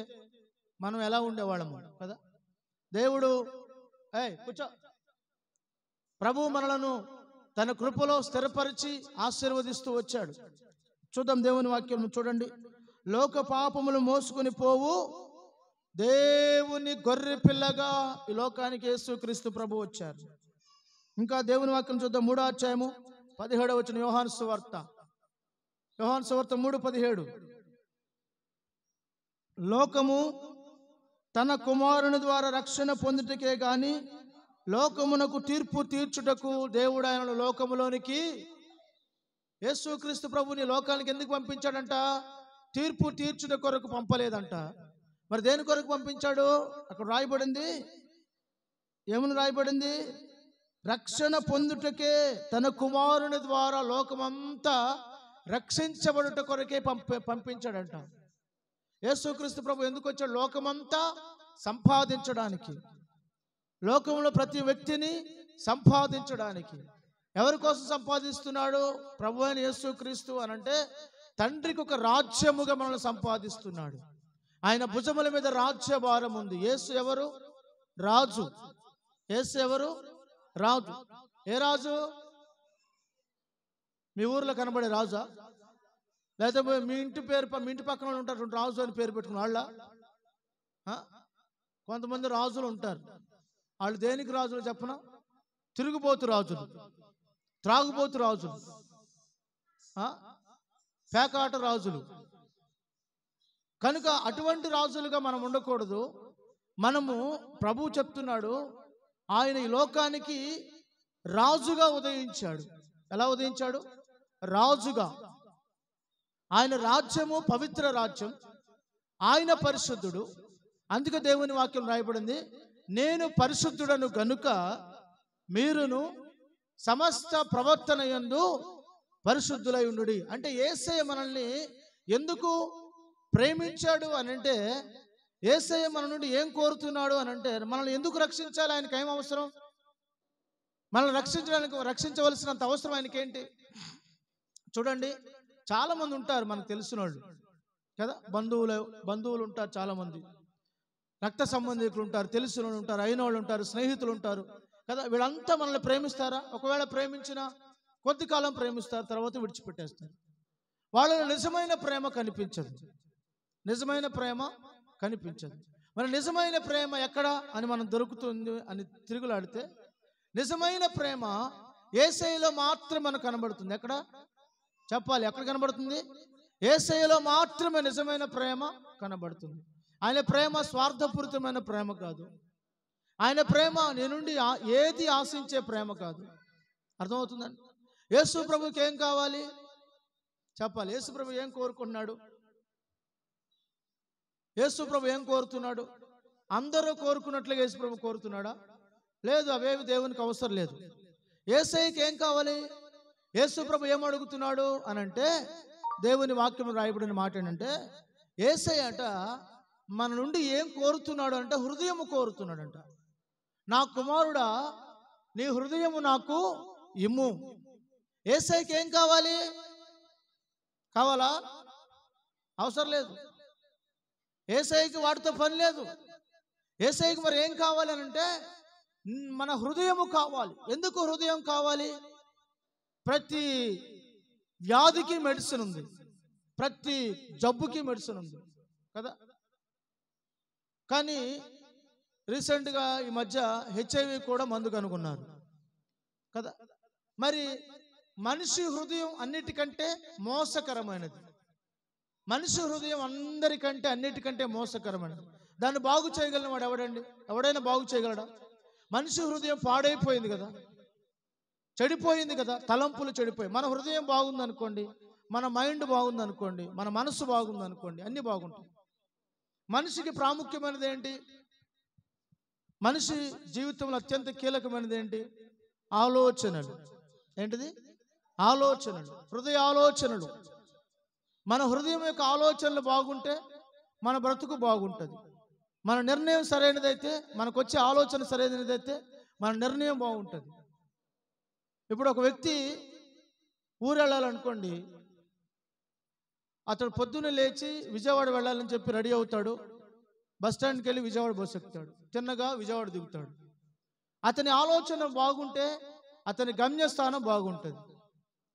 మనం ఎలా ఉండేవాళ్ళము కదా. దేవుడు కూర్చో. ప్రభువు మనలను తన కృపలో స్థిరపరిచి ఆశీర్వదిస్తూ వచ్చాడు. చూద్దాం దేవుని వాక్యం. చూడండి, లోక పాపములు మోసుకుని పోవు దేవుని గొర్రె పిల్లగా ఈ లోకానికి యేసుక్రీస్తు ప్రభు వచ్చారు. ఇంకా దేవుని వాక్యం చూద్దాం. 3వ అధ్యాయము 17వ వచనం, యోహాను సువార్త 3:17. లోకము తన కుమారుని ద్వారా రక్షణ పొందుటకే గాని లోకమునకు తీర్పు తీర్చుటకు దేవుడు ఆయన లోకములోనికి, యేసుక్రీస్తు ప్రభుని లోకానికి ఎందుకు పంపించాడంట? తీర్పు తీర్చుట కొరకు పంపలేదంట. మరి దేని కొరకు పంపించాడు? అక్కడ రాయబడింది, ఏమని రాయబడింది? రక్షణ పొందుటకే, తన కుమారుని ద్వారా లోకమంతా రక్షించబడుట కొరకే పంపించాడంట. యేసుక్రీస్తు ప్రభు ఎందుకు వచ్చాడు? లోకమంతా సంపాదించడానికి, లోకంలో ప్రతి వ్యక్తిని సంపాదించడానికి. ఎవరి కోసం సంపాదిస్తున్నాడు ప్రభు అయిన యేసుక్రీస్తు అనంటే? తండ్రికి ఒక రాజ్యముగా మనల్ని సంపాదిస్తున్నాడు. ఆయన భుజముల మీద రాజ్యభారం ఉంది. యేసు ఎవరు? రాజు. యేసు ఎవరు? రాజు. ఏ రాజు? మీ ఊర్లో కనబడే రాజా? లేకపోతే మీ ఇంటి పేరు, మీ ఇంటి పక్కన ఉంటారు రాజు అని పేరు పెట్టుకున్న వాళ్ళ? కొంతమంది రాజులు ఉంటారు. వాళ్ళు దేనికి రాజులు చెప్పనా? తిరుగుబోతు రాజులు, త్రాగుబోతు రాజులు, పేకాట రాజులు. కనుక అటువంటి రాజులుగా మనం ఉండకూడదు. మనము, ప్రభువు చెప్తున్నాడు, ఆయన ఈ లోకానికి రాజుగా ఉదయించాడు. ఎలా ఉదయించాడు? రాజుగా. ఆయన రాజ్యము పవిత్ర రాజ్యం, ఆయన పరిశుద్ధుడు. అందుకే దేవుని వాక్యం రాయబడింది, నేను పరిశుద్ధుడను గనుక మీరును సమస్త ప్రవర్తన యందు పరిశుద్ధులై ఉండుడి. అంటే యేసయ్య మనల్ని ఎందుకు ప్రేమించాడు అనంటే, యేసయ్య మన నుండి ఏం కోరుతున్నాడు అనంటే, మనల్ని ఎందుకు రక్షించాలి? ఆయనకి ఏం అవసరం? మనల్ని రక్షించవలసినంత అవసరం ఆయనకి ఏంటి? చూడండి, చాలా మంది ఉంటారు మనకు తెలిసిన వాళ్ళు కదా, బంధువులు ఉంటారు, చాలా మంది రక్త సంబంధికులు ఉంటారు, తెలిసిన వాళ్ళు ఉంటారు, అయిన వాళ్ళు ఉంటారు, స్నేహితులు ఉంటారు కదా. వీళ్ళంతా మనల్ని ప్రేమిస్తారా? ఒకవేళ ప్రేమించినా కొద్ది కాలం ప్రేమిస్తారు, తర్వాత విడిచిపెట్టేస్తారు. వాళ్ళలో నిజమైన ప్రేమ కనిపించదు. నిజమైన ప్రేమ కనిపించదు. మరి నిజమైన ప్రేమ ఎక్కడ అని మనం దొరుకుతుంది అని తిరుగులాడితే, నిజమైన ప్రేమ యేసయ్యలో మాత్రమే మనకు కనబడుతుంది. ఎక్కడ చెప్పాలి? ఎక్కడ కనబడుతుంది? యేసయ్యలో మాత్రమే నిజమైన ప్రేమ కనబడుతుంది. ఆయన ప్రేమ స్వార్థపూరితమైన ప్రేమ కాదు. ఆయన ప్రేమ నీ నుండి ఏది ఆశించే ప్రేమ కాదు. అర్థమవుతుందండి? యేసు ప్రభుకి ఏం కావాలి చెప్పాలి? యేసు ప్రభు ఏం కోరుకున్నాడు? యేసు ప్రభు ఏం కోరుతున్నాడు? అందరూ కోరుకున్నట్లుగా యేసు ప్రభు కోరుతున్నాడా? లేదు, అవేవి దేవునికి అవసరం లేదు. యేసయ్యకి ఏం కావాలి? యేసు ప్రభు ఏం అడుగుతున్నాడు అనంటే, దేవుని వాక్యం రాయబడిన మాట ఏంటంటే, యేసయ్య అంట మన నుండి ఏం కోరుతున్నాడు అంటే హృదయము కోరుతున్నాడంట. నా కుమారుడా, నీ హృదయము నాకు ఇమ్ము. యేసయ్యకి ఏం కావాలి? కావాలా? అవసరం లేదు. యేసయ్యకి వాటితో పని లేదు. యేసయ్యకి మరి ఏం కావాలి అని అంటే మన హృదయము కావాలి. ఎందుకు హృదయం కావాలి? ప్రతి వ్యాధికి మెడిసిన్ ఉంది, ప్రతి జబ్బుకి మెడిసిన్ ఉంది కదా. కానీ రీసెంట్గా ఈ మధ్య హెచ్ఐవి కూడా మందు కనుగొన్నారు కదా. మరి మనిషి హృదయం అన్నిటికంటే మోసకరమైనది. మనిషి హృదయం అందరికంటే అన్నిటికంటే మోసకరమైనది. దాన్ని బాగు చేయగలిగిన వాడు ఎవడండి? ఎవడైనా బాగు చేయగలడా? మనిషి హృదయం పాడైపోయింది కదా, చెడిపోయింది కదా, తలంపులు చెడిపోయి. మన హృదయం బాగుందనుకోండి, మన మైండ్ బాగుందనుకోండి, మన మనసు బాగుందనుకోండి, అన్నీ బాగుంటాయి. మనిషికి ప్రాముఖ్యమైనది ఏంటి? మనిషి జీవితంలో అత్యంత కీలకమైనది ఏంటి? ఆలోచనలు. ఏంటిది? ఆలోచనలు, హృదయ ఆలోచనలు. మన హృదయం యొక్క ఆలోచనలు బాగుంటే మన బ్రతుకు బాగుంటుంది. మన నిర్ణయం సరైనదైతే, మనకు వచ్చే ఆలోచన సరైనదైతే మన నిర్ణయం బాగుంటుంది. ఇప్పుడు ఒక వ్యక్తి ఊరు వెళ్ళాలనుకోండి, అతడు పొద్దున్నే లేచి విజయవాడ వెళ్ళాలని చెప్పి రెడీ అవుతాడు. బస్ స్టాండ్కి వెళ్ళి విజయవాడ బస్సు ఎక్కుతాడు, తిన్నగా విజయవాడ దిగుతాడు. అతని ఆలోచన బాగుంటే అతని గమ్యస్థానం బాగుంటుంది.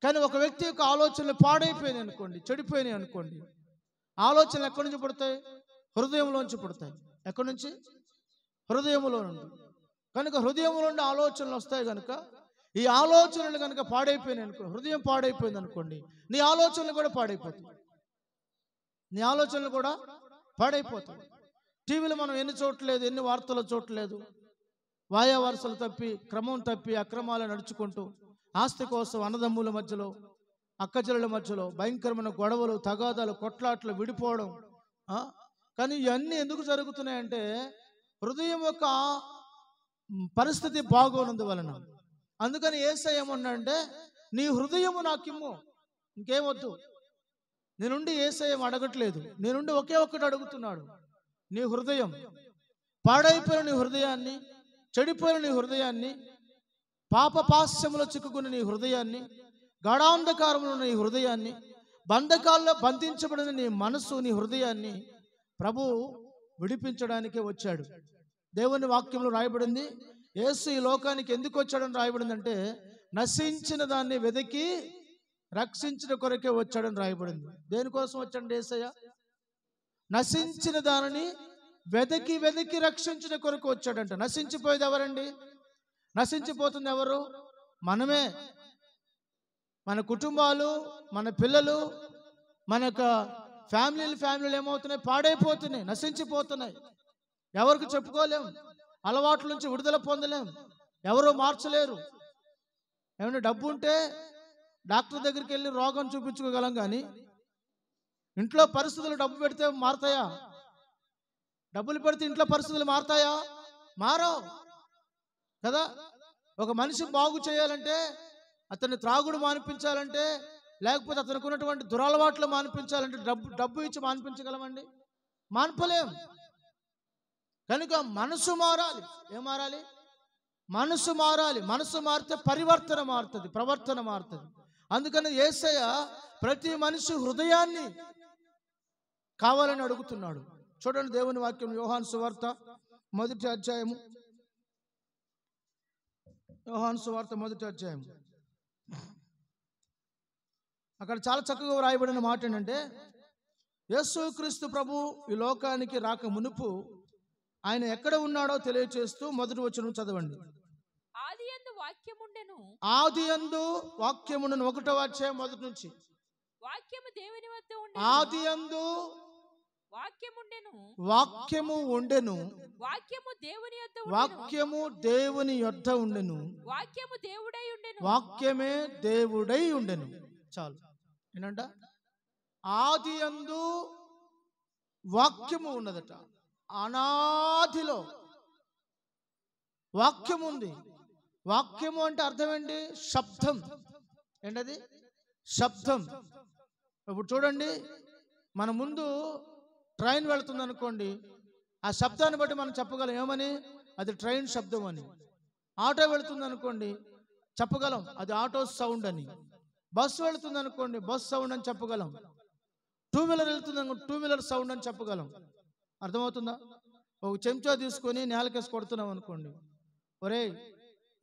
కానీ ఒక వ్యక్తి యొక్క ఆలోచనలు పాడైపోయినాయి అనుకోండి, చెడిపోయినాయి అనుకోండి, ఆలోచనలు ఎక్కడి నుంచి పుడతాయి? హృదయంలోంచి పుడతాయి. ఎక్కడి నుంచి? హృదయంలో నుండి. కనుక హృదయంలో నుండి ఆలోచనలు వస్తాయి. కనుక ఈ ఆలోచనలు కనుక పాడైపోయినాయి అనుకో, హృదయం పాడైపోయింది అనుకోండి, నీ ఆలోచనలు కూడా పాడైపోతాయి. నీ ఆలోచనలు కూడా పాడైపోతాయి. టీవీలో మనం ఎన్ని చూడలేదు, ఎన్ని వార్తలు చూడలేదు, వాయా వరుసలు తప్పి, క్రమం తప్పి, అక్రమాలు నడుచుకుంటూ, ఆస్తి కోసం అన్నదమ్ముల మధ్యలో, అక్కచెల్లెల మధ్యలో భయంకరమైన గొడవలు, తగాదాలు, కొట్లాట్లు, విడిపోవడం. కానీ ఇవన్నీ ఎందుకు జరుగుతున్నాయంటే హృదయం యొక్క పరిస్థితి బాగోనందువలన. అందుకని యేసయ్య ఏమన్నాడంటే, నీ హృదయము నాకిమ్ము, ఇంకేమొద్దు. నేనుండి యేసయ్య అడగట్లేదు, నేనుండి ఒకే ఒక్కటి అడుగుతున్నాడు. నీ హృదయం పాడైపోయిన నీ హృదయాన్ని, చెడిపోయిన నీ హృదయాన్ని, పాపపాస్యములో చిక్కుకున్న నీ హృదయాన్ని, గాఢాంధకారంలో నీ హృదయాన్ని, బంధకాల్లో బంధించబడిన నీ మనసు, నీ హృదయాన్ని ప్రభు విడిపించడానికే వచ్చాడు. దేవుని వాక్యంలో రాయబడింది, యేసు ఈ లోకానికి ఎందుకు వచ్చాడని రాయబడిందంటే, నశించిన దాన్ని వెతికి రక్షించిన కొరకే వచ్చాడని రాయబడింది. దేనికోసం వచ్చాడు యేసయ్య? నశించిన దానిని వెతికి వెతికి రక్షించిన కొరకు వచ్చాడంట. నశించిపోయేది ఎవరండి? నశించిపోతుంది ఎవరు? మనమే. మన కుటుంబాలు, మన పిల్లలు, మన యొక్క ఫ్యామిలీలు ఏమవుతున్నాయి? పాడైపోతున్నాయి, నశించిపోతున్నాయి. ఎవరికి చెప్పుకోలేం, అలవాట్ల నుంచి విడుదల పొందలేం, ఎవరు మార్చలేరు. ఏమైనా డబ్బు ఉంటే డాక్టర్ దగ్గరికి వెళ్ళి రోగం చూపించుకోగలం, కానీ ఇంట్లో పరిస్థితులు డబ్బు పెడితే మారతాయా? డబ్బులు పెడితే ఇంట్లో పరిస్థితులు మారతాయా? మారవు కదా. ఒక మనిషి బాగు చేయాలంటే, అతన్ని త్రాగుడు మానిపించాలంటే, లేకపోతే అతనికి ఉన్నటువంటి దురలవాట్లు మానిపించాలంటే డబ్బు ఇచ్చి మానిపించగలమండి? మాన్పలేం. కనుక మనసు మారాలి. ఏం మారాలి? మనసు మారాలి. మనసు మారితే పరివర్తన మారుతుంది, ప్రవర్తన మారుతుంది. అందుకని యేసయ్య ప్రతి మనిషి హృదయాన్ని కావాలని అడుగుతున్నాడు. చూడండి దేవుని వాక్యం, యోహాను సువార్త మొదటి అధ్యాయము, యోహాను సువార్త మొదటి అధ్యాయం. అక్కడ చాలా చక్కగా వ్రాయబడిన మాట ఏంటంటే, యేసుక్రీస్తు ప్రభు ఈ లోకానికి రాక మునుపు ఆయన ఎక్కడ ఉన్నాడో తెలియచేస్తూ మొదటి వచనం చదవండి. ఆదియందు వాక్యముండెను, ఆదియందు వాక్యముండెను. 1వ అధ్యాయం మొదటి నుంచి. వాక్యము దేవుని వద్ద ఉండెను, ఆదియందు వాక్యముండెను, వాక్యము ఉండెను, వాక్యము దేవుని యొద్ద ఉండెను, వాక్యము దేవుని యొద్ద ఉండెను, వాక్యము దేవుడై ఉండెను, వాక్యమే దేవుడై ఉండెను. చాలు. ఏంటంట? ఆదియందు వాక్యము ఉన్నదట. అనాదిలో వాక్యం ఉంది. వాక్యము అంటే అర్థం ఏంటి? శబ్దం. ఏంటది? శబ్దం. ఇప్పుడు చూడండి, మన ముందు ట్రైన్ వెళుతుంది అనుకోండి, ఆ శబ్దాన్ని బట్టి మనం చెప్పగలం ఏమని? అది ట్రైన్ శబ్దం అని. ఆటో వెళుతుంది అనుకోండి, చెప్పగలం అది ఆటో సౌండ్ అని. బస్సు వెళుతుంది అనుకోండి, బస్ సౌండ్ అని చెప్పగలం. టూ వీలర్ వెళ్తుంది అనుకోండి, టూ వీలర్ సౌండ్ అని చెప్పగలం. అర్థమవుతుందా? ఒక చెంచా తీసుకొని నేలకేసి కొడుతున్నాం అనుకోండి, ఒరే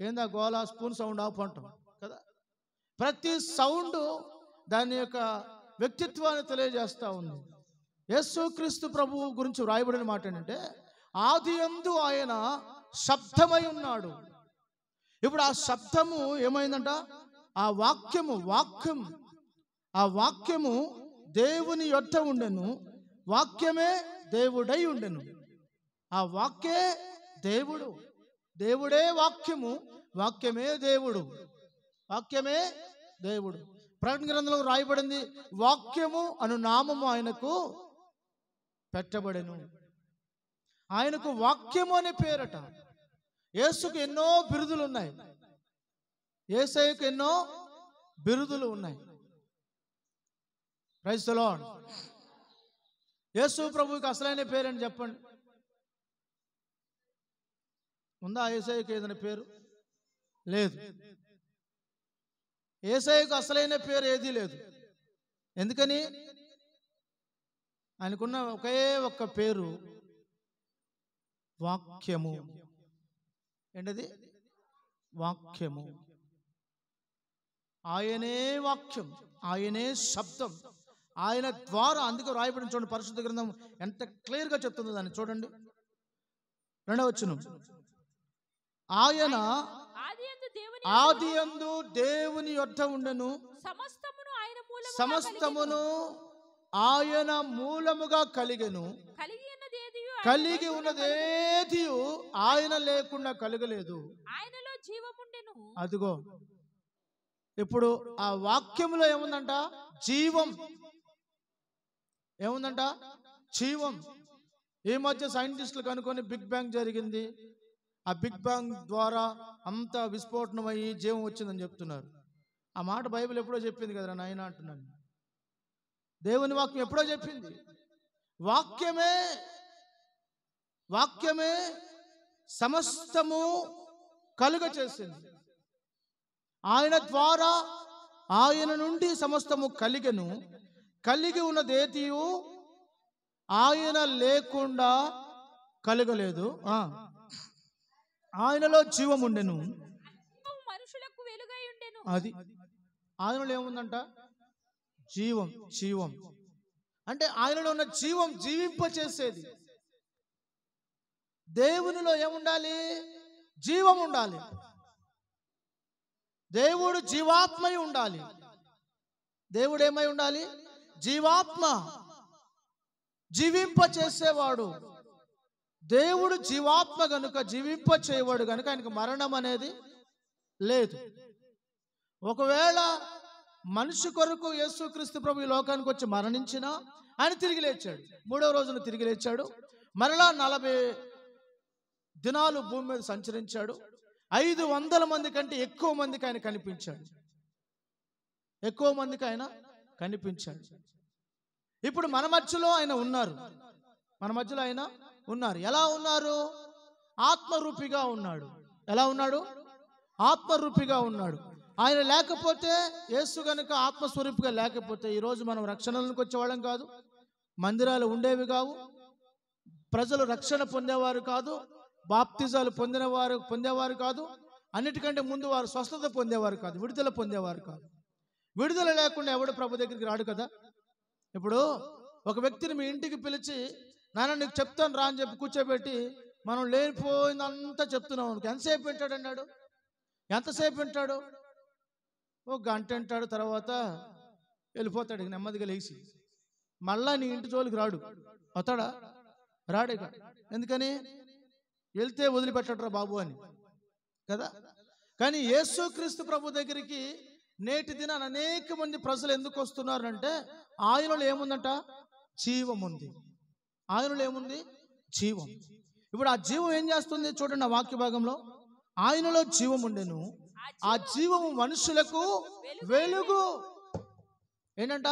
ఏందా గోలా, స్పూన్ సౌండ్ ఆఫ్ అంటాం కదా. ప్రతి సౌండ్ దాని యొక్క వ్యక్తిత్వాన్ని తెలియజేస్తూ ఉంది. యేసుక్రీస్తు ప్రభువు గురించి వ్రాయబడిన మాట ఏంటంటే, ఆదియందు ఆయన శబ్దమై ఉన్నాడు. ఇప్పుడు ఆ శబ్దము ఏమైందంట? ఆ వాక్యము దేవుని యొద్ద ఉండెను, వాక్యమే దేవుడై ఉండెను. ఆ వాక్యే దేవుడు, దేవుడే వాక్యము, వాక్యమే దేవుడు, వాక్యమే దేవుడు. ప్రకటన గ్రంథంలో రాయబడింది, వాక్యము అను నామము ఆయనకు పెట్టబడెను. ఆయనకు వాక్యము అనే పేరట. యేసుకు ఎన్నో బిరుదులు ఉన్నాయి, యేసయ్యకు ఎన్నో బిరుదులు ఉన్నాయి. Praise the lord. యేసు ప్రభువుకి అసలైన పేరని చెప్పండి. ఉందా యేసయ్యకు ఏదైనా పేరు? లేదు. యేసయ్యకు అసలైన పేరు ఏదీ లేదు. ఎందుకని? ఆయనకున్న ఒకే ఒక్క పేరు వాక్యము. ఏంటది? వాక్యము. ఆయనే వాక్యం, ఆయనే శబ్దం, ఆయన ద్వారా. అందుకే రాయబడిన చూడండి, పరిశుద్ధ గ్రంథం ఎంత క్లియర్గా చెప్తుందో దాన్ని చూడండి. 2వ వచనం, ఆయన ఆదియందు దేవుని యొద్ద ఉండెను, సమస్తమును ఆయన మూలముగా కలిగెను, కలిగి ఉన్నదేది ఆయన లేకుండా కలగలేదు. అదిగో ఇప్పుడు ఆ వాక్యములో ఏముందంట? జీవం. ఏముందంట? జీవం. ఈ మధ్య సైంటిస్టులు కనుకొని బిగ్ బ్యాంగ్ జరిగింది, ఆ బిగ్ బ్యాంగ్ ద్వారా అంత విస్ఫోటనం అయ్యి జీవం వచ్చిందని చెప్తున్నారు. ఆ మాట బైబిల్ ఎప్పుడో చెప్పింది కదరా నాయన అంటున్నాను. దేవుని వాక్యం ఎప్పుడో చెప్పింది. వాక్యమే సమస్తము కలుగ చేసింది. ఆయన ద్వారా, ఆయన నుండి సమస్తము కలిగెను, కలిగి ఉన్నదేదియు ఆయన లేకుండా కలగలేదు. ఆయనలో జీవం ఉండెను, మనుషులకు వెలుగై ఉండెను. అది ఆయనలో ఏముందంట? జీవం. అంటే ఆయనలో ఉన్న జీవం జీవింపచేసేది. దేవునిలో ఏముండాలి? జీవం ఉండాలి. దేవుడు జీవాత్మై ఉండాలి. దేవుడు ఏమై ఉండాలి? జీవాత్మ, జీవింప చేసేవాడు. దేవుడు జీవాత్మ గనుక, జీవింప చేయవాడు గనుక ఆయనకు మరణం అనేది లేదు. ఒకవేళ మనిషి కొరకు యేసుక్రీస్తు ప్రభు ఈ లోకానికి వచ్చి మరణించినా ఆయన తిరిగి లేచాడు. 3వ రోజున తిరిగి లేచాడు. మరలా 40 దినాలు భూమి మీద సంచరించాడు. 500 మంది కంటే ఎక్కువ మందికి ఆయన కనిపించాడు. ఇప్పుడు మన మధ్యలో ఆయన ఉన్నారు. ఎలా ఉన్నారు? ఆత్మరూపిగా ఉన్నాడు. ఎలా ఉన్నాడు? ఆత్మరూపిగా ఉన్నాడు. ఆయన లేకపోతే, యేసు గనుక ఆత్మస్వరూపిగా లేకపోతే ఈరోజు మనం రక్షణలోకి వచ్చేవాళ్ళం కాదు, మందిరాలు ఉండేవి కావు, ప్రజలు రక్షణ పొందేవారు కాదు, బాప్తిజాలు పొందేవారు కాదు, అన్నిటికంటే ముందు వారు స్వస్థత పొందేవారు కాదు, విడుదల పొందేవారు కాదు. విడుదల లేకుండా ఎవడు ప్రభు దగ్గరికి రాడు కదా. ఇప్పుడు ఒక వ్యక్తిని మీ ఇంటికి పిలిచి, నాన్న నీకు చెప్తాను రా అని చెప్పి కూర్చోబెట్టి మనం లేనిపోయిందంతా చెప్తున్నాం అనుకో, ఎంతసేపు వింటాడు? ఎంతసేపు వింటాడు? 1 గంట వింటాడు. తర్వాత వెళ్ళిపోతాడు నెమ్మదిగా లేచి. మళ్ళా నీ ఇంటి జోలికి రాడు. వస్తాడా? రాడే. ఎందుకని? వెళ్తే వదిలిపెట్టడరా బాబు అని కదా. కానీ యేసుక్రీస్తు ప్రభు దగ్గరికి నేటి దినాన అనేక మంది ప్రజలు ఎందుకు వస్తున్నారంటే, ఆయనలో ఏముందంట? జీవం ఉంది. ఆయనలో ఏముంది? జీవం. ఇప్పుడు ఆ జీవం ఏం చేస్తుంది చూడండి. ఆ వాక్య భాగంలో ఆయనలో జీవం ఉండెను, ఆ జీవము మనుషులకు వెలుగు. ఏంటంట?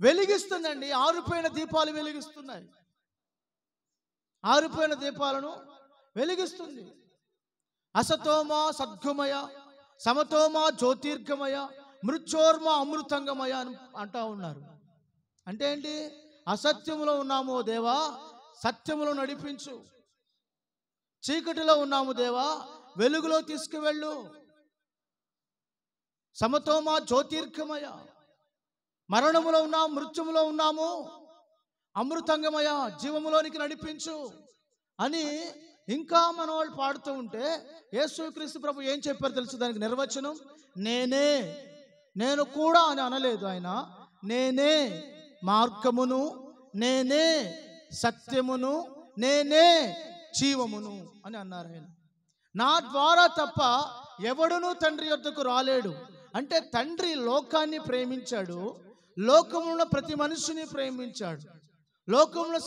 వెలిగిస్తుందండి. ఆరిపోయిన దీపాలు వెలిగిస్తున్నాయి. ఆరిపోయిన దీపాలను వెలిగిస్తుంది. అసతోమ సద్గుమయ సమతోమ జ్యోతిర్గమయ, మృత్యోర్మ అమృతంగమయ అని అంటా ఉన్నారు. అంటే ఏంటి? అసత్యములో ఉన్నాము దేవా, సత్యములో నడిపించు. చీకటిలో ఉన్నాము దేవా, వెలుగులో తీసుకువెళ్ళు. సమతోమ జ్యోతిర్గమయ, మరణములో ఉన్నాము, మృత్యుములో ఉన్నాము, అమృతంగమయ, జీవములోనికి నడిపించు అని ఇంకా మన వాళ్ళు పాడుతూ ఉంటే యేసుక్రీస్తు ప్రభు ఏం చెప్పారు తెలుసు? దానికి నిర్వచనం నేనే. నేను కూడా అని అనలేదు ఆయన. నేనే మార్గమును, నేనే సత్యమును, నేనే జీవమును అని అన్నారు ఆయన. నా ద్వారా తప్ప ఎవడునూ తండ్రి యొద్దకు రాలేడు. అంటే తండ్రి లోకాన్ని ప్రేమించాడు, లోకములో ప్రతి మనిషిని ప్రేమించాడు, లోకంలో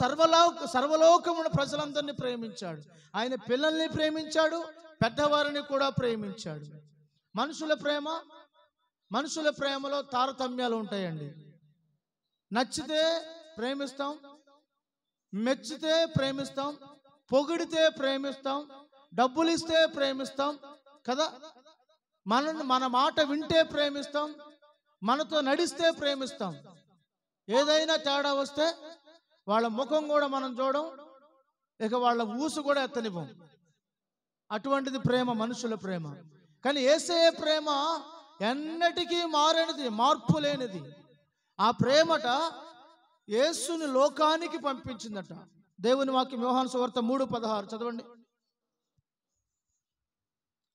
సర్వలోకమున ప్రజలందరినీ ప్రేమించాడు. ఆయన పిల్లల్ని ప్రేమించాడు, పెద్దవారిని కూడా ప్రేమించాడు. మనుషుల ప్రేమలో తారతమ్యాలు ఉంటాయండి. నచ్చితే ప్రేమిస్తాం, మెచ్చితే ప్రేమిస్తాం, పొగిడితే ప్రేమిస్తాం, డబ్బులు ఇస్తే ప్రేమిస్తాం కదా. మన మాట వింటే ప్రేమిస్తాం, మనతో నడిస్తే ప్రేమిస్తాం. ఏదైనా తేడా వస్తే వాళ్ళ ముఖం కూడా మనం చూడం, ఇక వాళ్ళ ఊసు కూడా ఎత్తనివ్వం. అటువంటిది ప్రేమ, మనుషుల ప్రేమ. కానీ యేసయ్య ప్రేమ ఎన్నటికీ మారనిది, మార్పు లేనిది. ఆ ప్రేమట యేసుని లోకానికి పంపించిందట. దేవుని వాక్యం యోహాను సువార్త 3:16 చదవండి.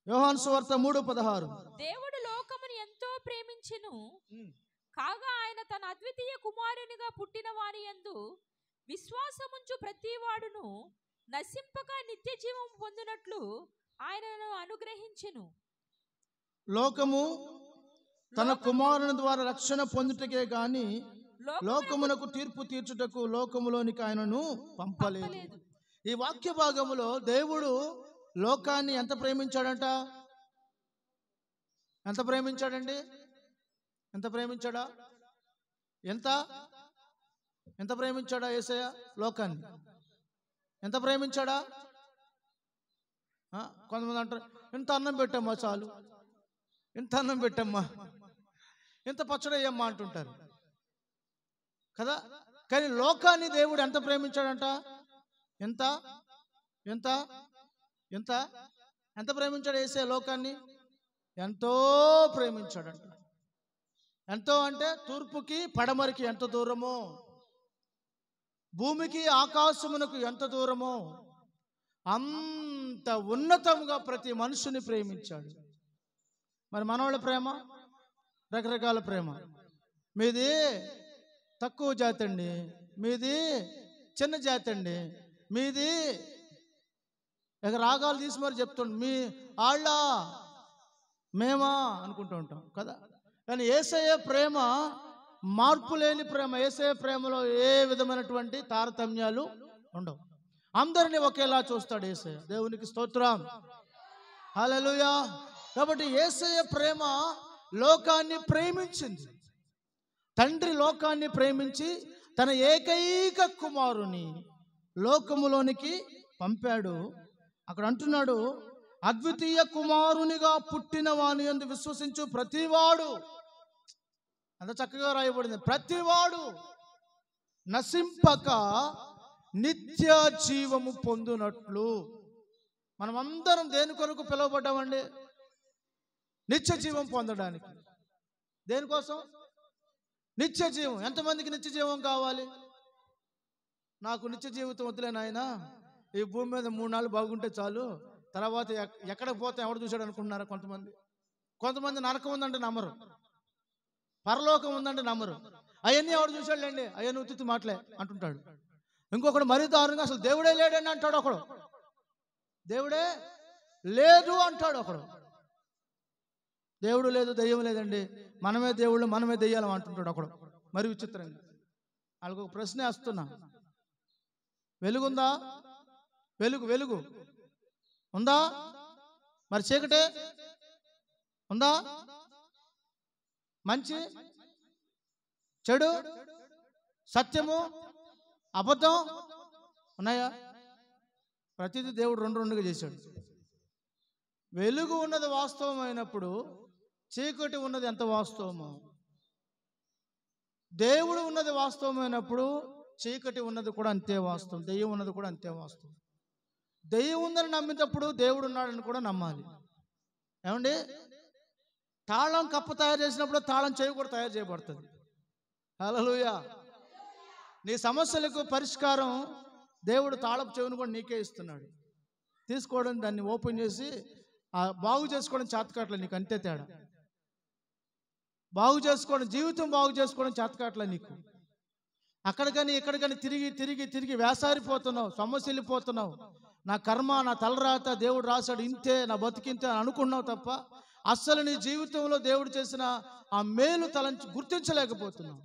యోహాను సువార్త 3:16. దేవుడు లోకమును ఎంతో ప్రేమించెను, కాగా ఆయన తన అద్వితీయ కుమారునిగా పుట్టిన వాని యందు విశ్వాసముంచు ప్రతి వాడును నశింపక నిత్య జీవం పొందినట్లు ఆయనను అనుగ్రహించెను. లోకము తన కుమారుని ద్వారా రక్షణ పొందుటకే గాని లోకమునకు తీర్పు తీర్చుటకు లోకములోనికి ఆయనను పంపలేదు. ఈ వాక్య భాగములో దేవుడు లోకాన్ని ఎంత ప్రేమించాడంట? ఎంత ప్రేమించాడండి? ఎంత ప్రేమించాడా? ఎంత ప్రేమించాడా యేసయ్య లోకాన్ని? ఎంత ప్రేమించాడా? కొంతమంది అంటారు, ఇంత అన్నం పెట్టమ్మా చాలు, ఇంత అన్నం పెట్టమ్మా, ఇంత పచ్చడి అయ్యమ్మా అంటుంటారు కదా. కానీ లోకాన్ని దేవుడు ఎంత ప్రేమించాడంట? ఎంత ఎంత ఎంత ఎంత ప్రేమించాడు యేసయ్య లోకాన్ని? ఎంతో ప్రేమించాడంట. ఎంతో అంటే తూర్పుకి పడమరికి ఎంత దూరమో, భూమికి ఆకాశమునకు ఎంత దూరమో అంత ఉన్నతంగా ప్రతి మనుషుని ప్రేమించాడు. మరి మనవాళ్ళ ప్రేమ రకరకాల ప్రేమ. మీది తక్కువ జాతి అండి, మీది చిన్న జాతి అండి, మీది ఇక రాగాలు తీసి మరి చెప్తుండ, మీ ఆళ్ళ మేమా అనుకుంటూ ఉంటాం కదా. కానీ యేసయ్య ప్రేమ మార్పు లేని ప్రేమ. యేసయ్య ప్రేమలో ఏ విధమైనటువంటి తారతమ్యాలు ఉండవు. అందరినీ ఒకేలా చూస్తాడు యేసయ్య. దేవునికి స్తోత్రం, హల్లెలూయా. కాబట్టి యేసయ్య ప్రేమ లోకాన్ని ప్రేమించింది. తండ్రి లోకాన్ని ప్రేమించి తన ఏకైక కుమారుని లోకములోనికి పంపాడు. అక్కడ అంటున్నాడు, అద్వితీయ కుమారునిగా పుట్టిన వాని యందు విశ్వసించు ప్రతివాడు, అంత చక్కగా రాయబడింది, ప్రతివాడు నశింపక నిత్య జీవము పొందునట్లు. మనమందరం దేని కొరకు పిలువబడ్డామండి? నిత్య జీవం పొందడానికి. దేనికోసం? నిత్య జీవం. ఎంతమందికి నిత్య జీవం కావాలి? నాకు నిత్య జీవితం వద్దులే నాయనా, ఈ భూమి మీద 3 నాళ్ళు బాగుంటే చాలు, తర్వాత ఎక్కడికి పోతే ఎవడు చూశాడు అనుకుంటున్నారా కొంతమంది నరకం ఉందంటే నమ్మరు, పరలోకం ఉందంటే నమ్మరు. అవన్నీ ఎవడు చూశాడులేండి, అవన్నీ ఉత్తి మాటలే అంటుంటాడు. ఇంకొకడు మరీ దారుణంగా అసలు దేవుడే లేడని అంటాడు ఒకడు. దేవుడే లేదు అంటాడు ఒకడు. దేవుడు లేదు, దెయ్యం లేదండి, మనమే దేవుళ్ళు, మనమే దెయ్యాలం అంటుంటాడు ఒకడు. మరి విచిత్రంగా వాళ్ళకు ఒక ప్రశ్న వేస్తున్నా, వెలుగుందా? వెలుగు ఉందా? మరి చీకటే ఉందా? మంచి చెడు, సత్యము అబద్ధం ఉన్నాయా? ప్రతిదీ దేవుడు 2 2గా చేశాడు. వెలుగు ఉన్నది వాస్తవమైనప్పుడు చీకటి ఉన్నది ఎంత వాస్తవమో, దేవుడు ఉన్నది వాస్తవమైనప్పుడు చీకటి ఉన్నది కూడా అంతే వాస్తవం, దెయ్యం ఉన్నది కూడా అంతే వాస్తవం. దెయ్యం ఉందని నమ్మినప్పుడు దేవుడు ఉన్నాడని కూడా నమ్మాలి. ఏమండి, తాళం కప్ప తయారు చేసినప్పుడు తాళం చెవి కూడా తయారు చేయబడుతుంది. హల్లెలూయా. నీ సమస్యలకు పరిష్కారం దేవుడు తాళపు చెవిని కూడా నీకే ఇస్తున్నాడు. తీసుకోవడం, దాన్ని ఓపెన్ చేసి బాగు చేసుకోవడం చేతకాట్ల, నీకు అంతే తేడా. బాగు చేసుకోవడం, జీవితం బాగు చేసుకోవడం చేతకాట్ల నీకు. అక్కడికని ఇక్కడికని తిరిగి తిరిగి తిరిగి వేసారిపోతున్నావు, సమస్యలిపోతున్నావు. నా కర్మ, నా తలరాత, దేవుడు రాశాడు ఇంతే, నా బతికింతే అని అనుకున్నావు తప్ప అస్సలు నీ జీవితంలో దేవుడు చేసిన ఆ మేలు గుర్తించలేకపోతున్నావు.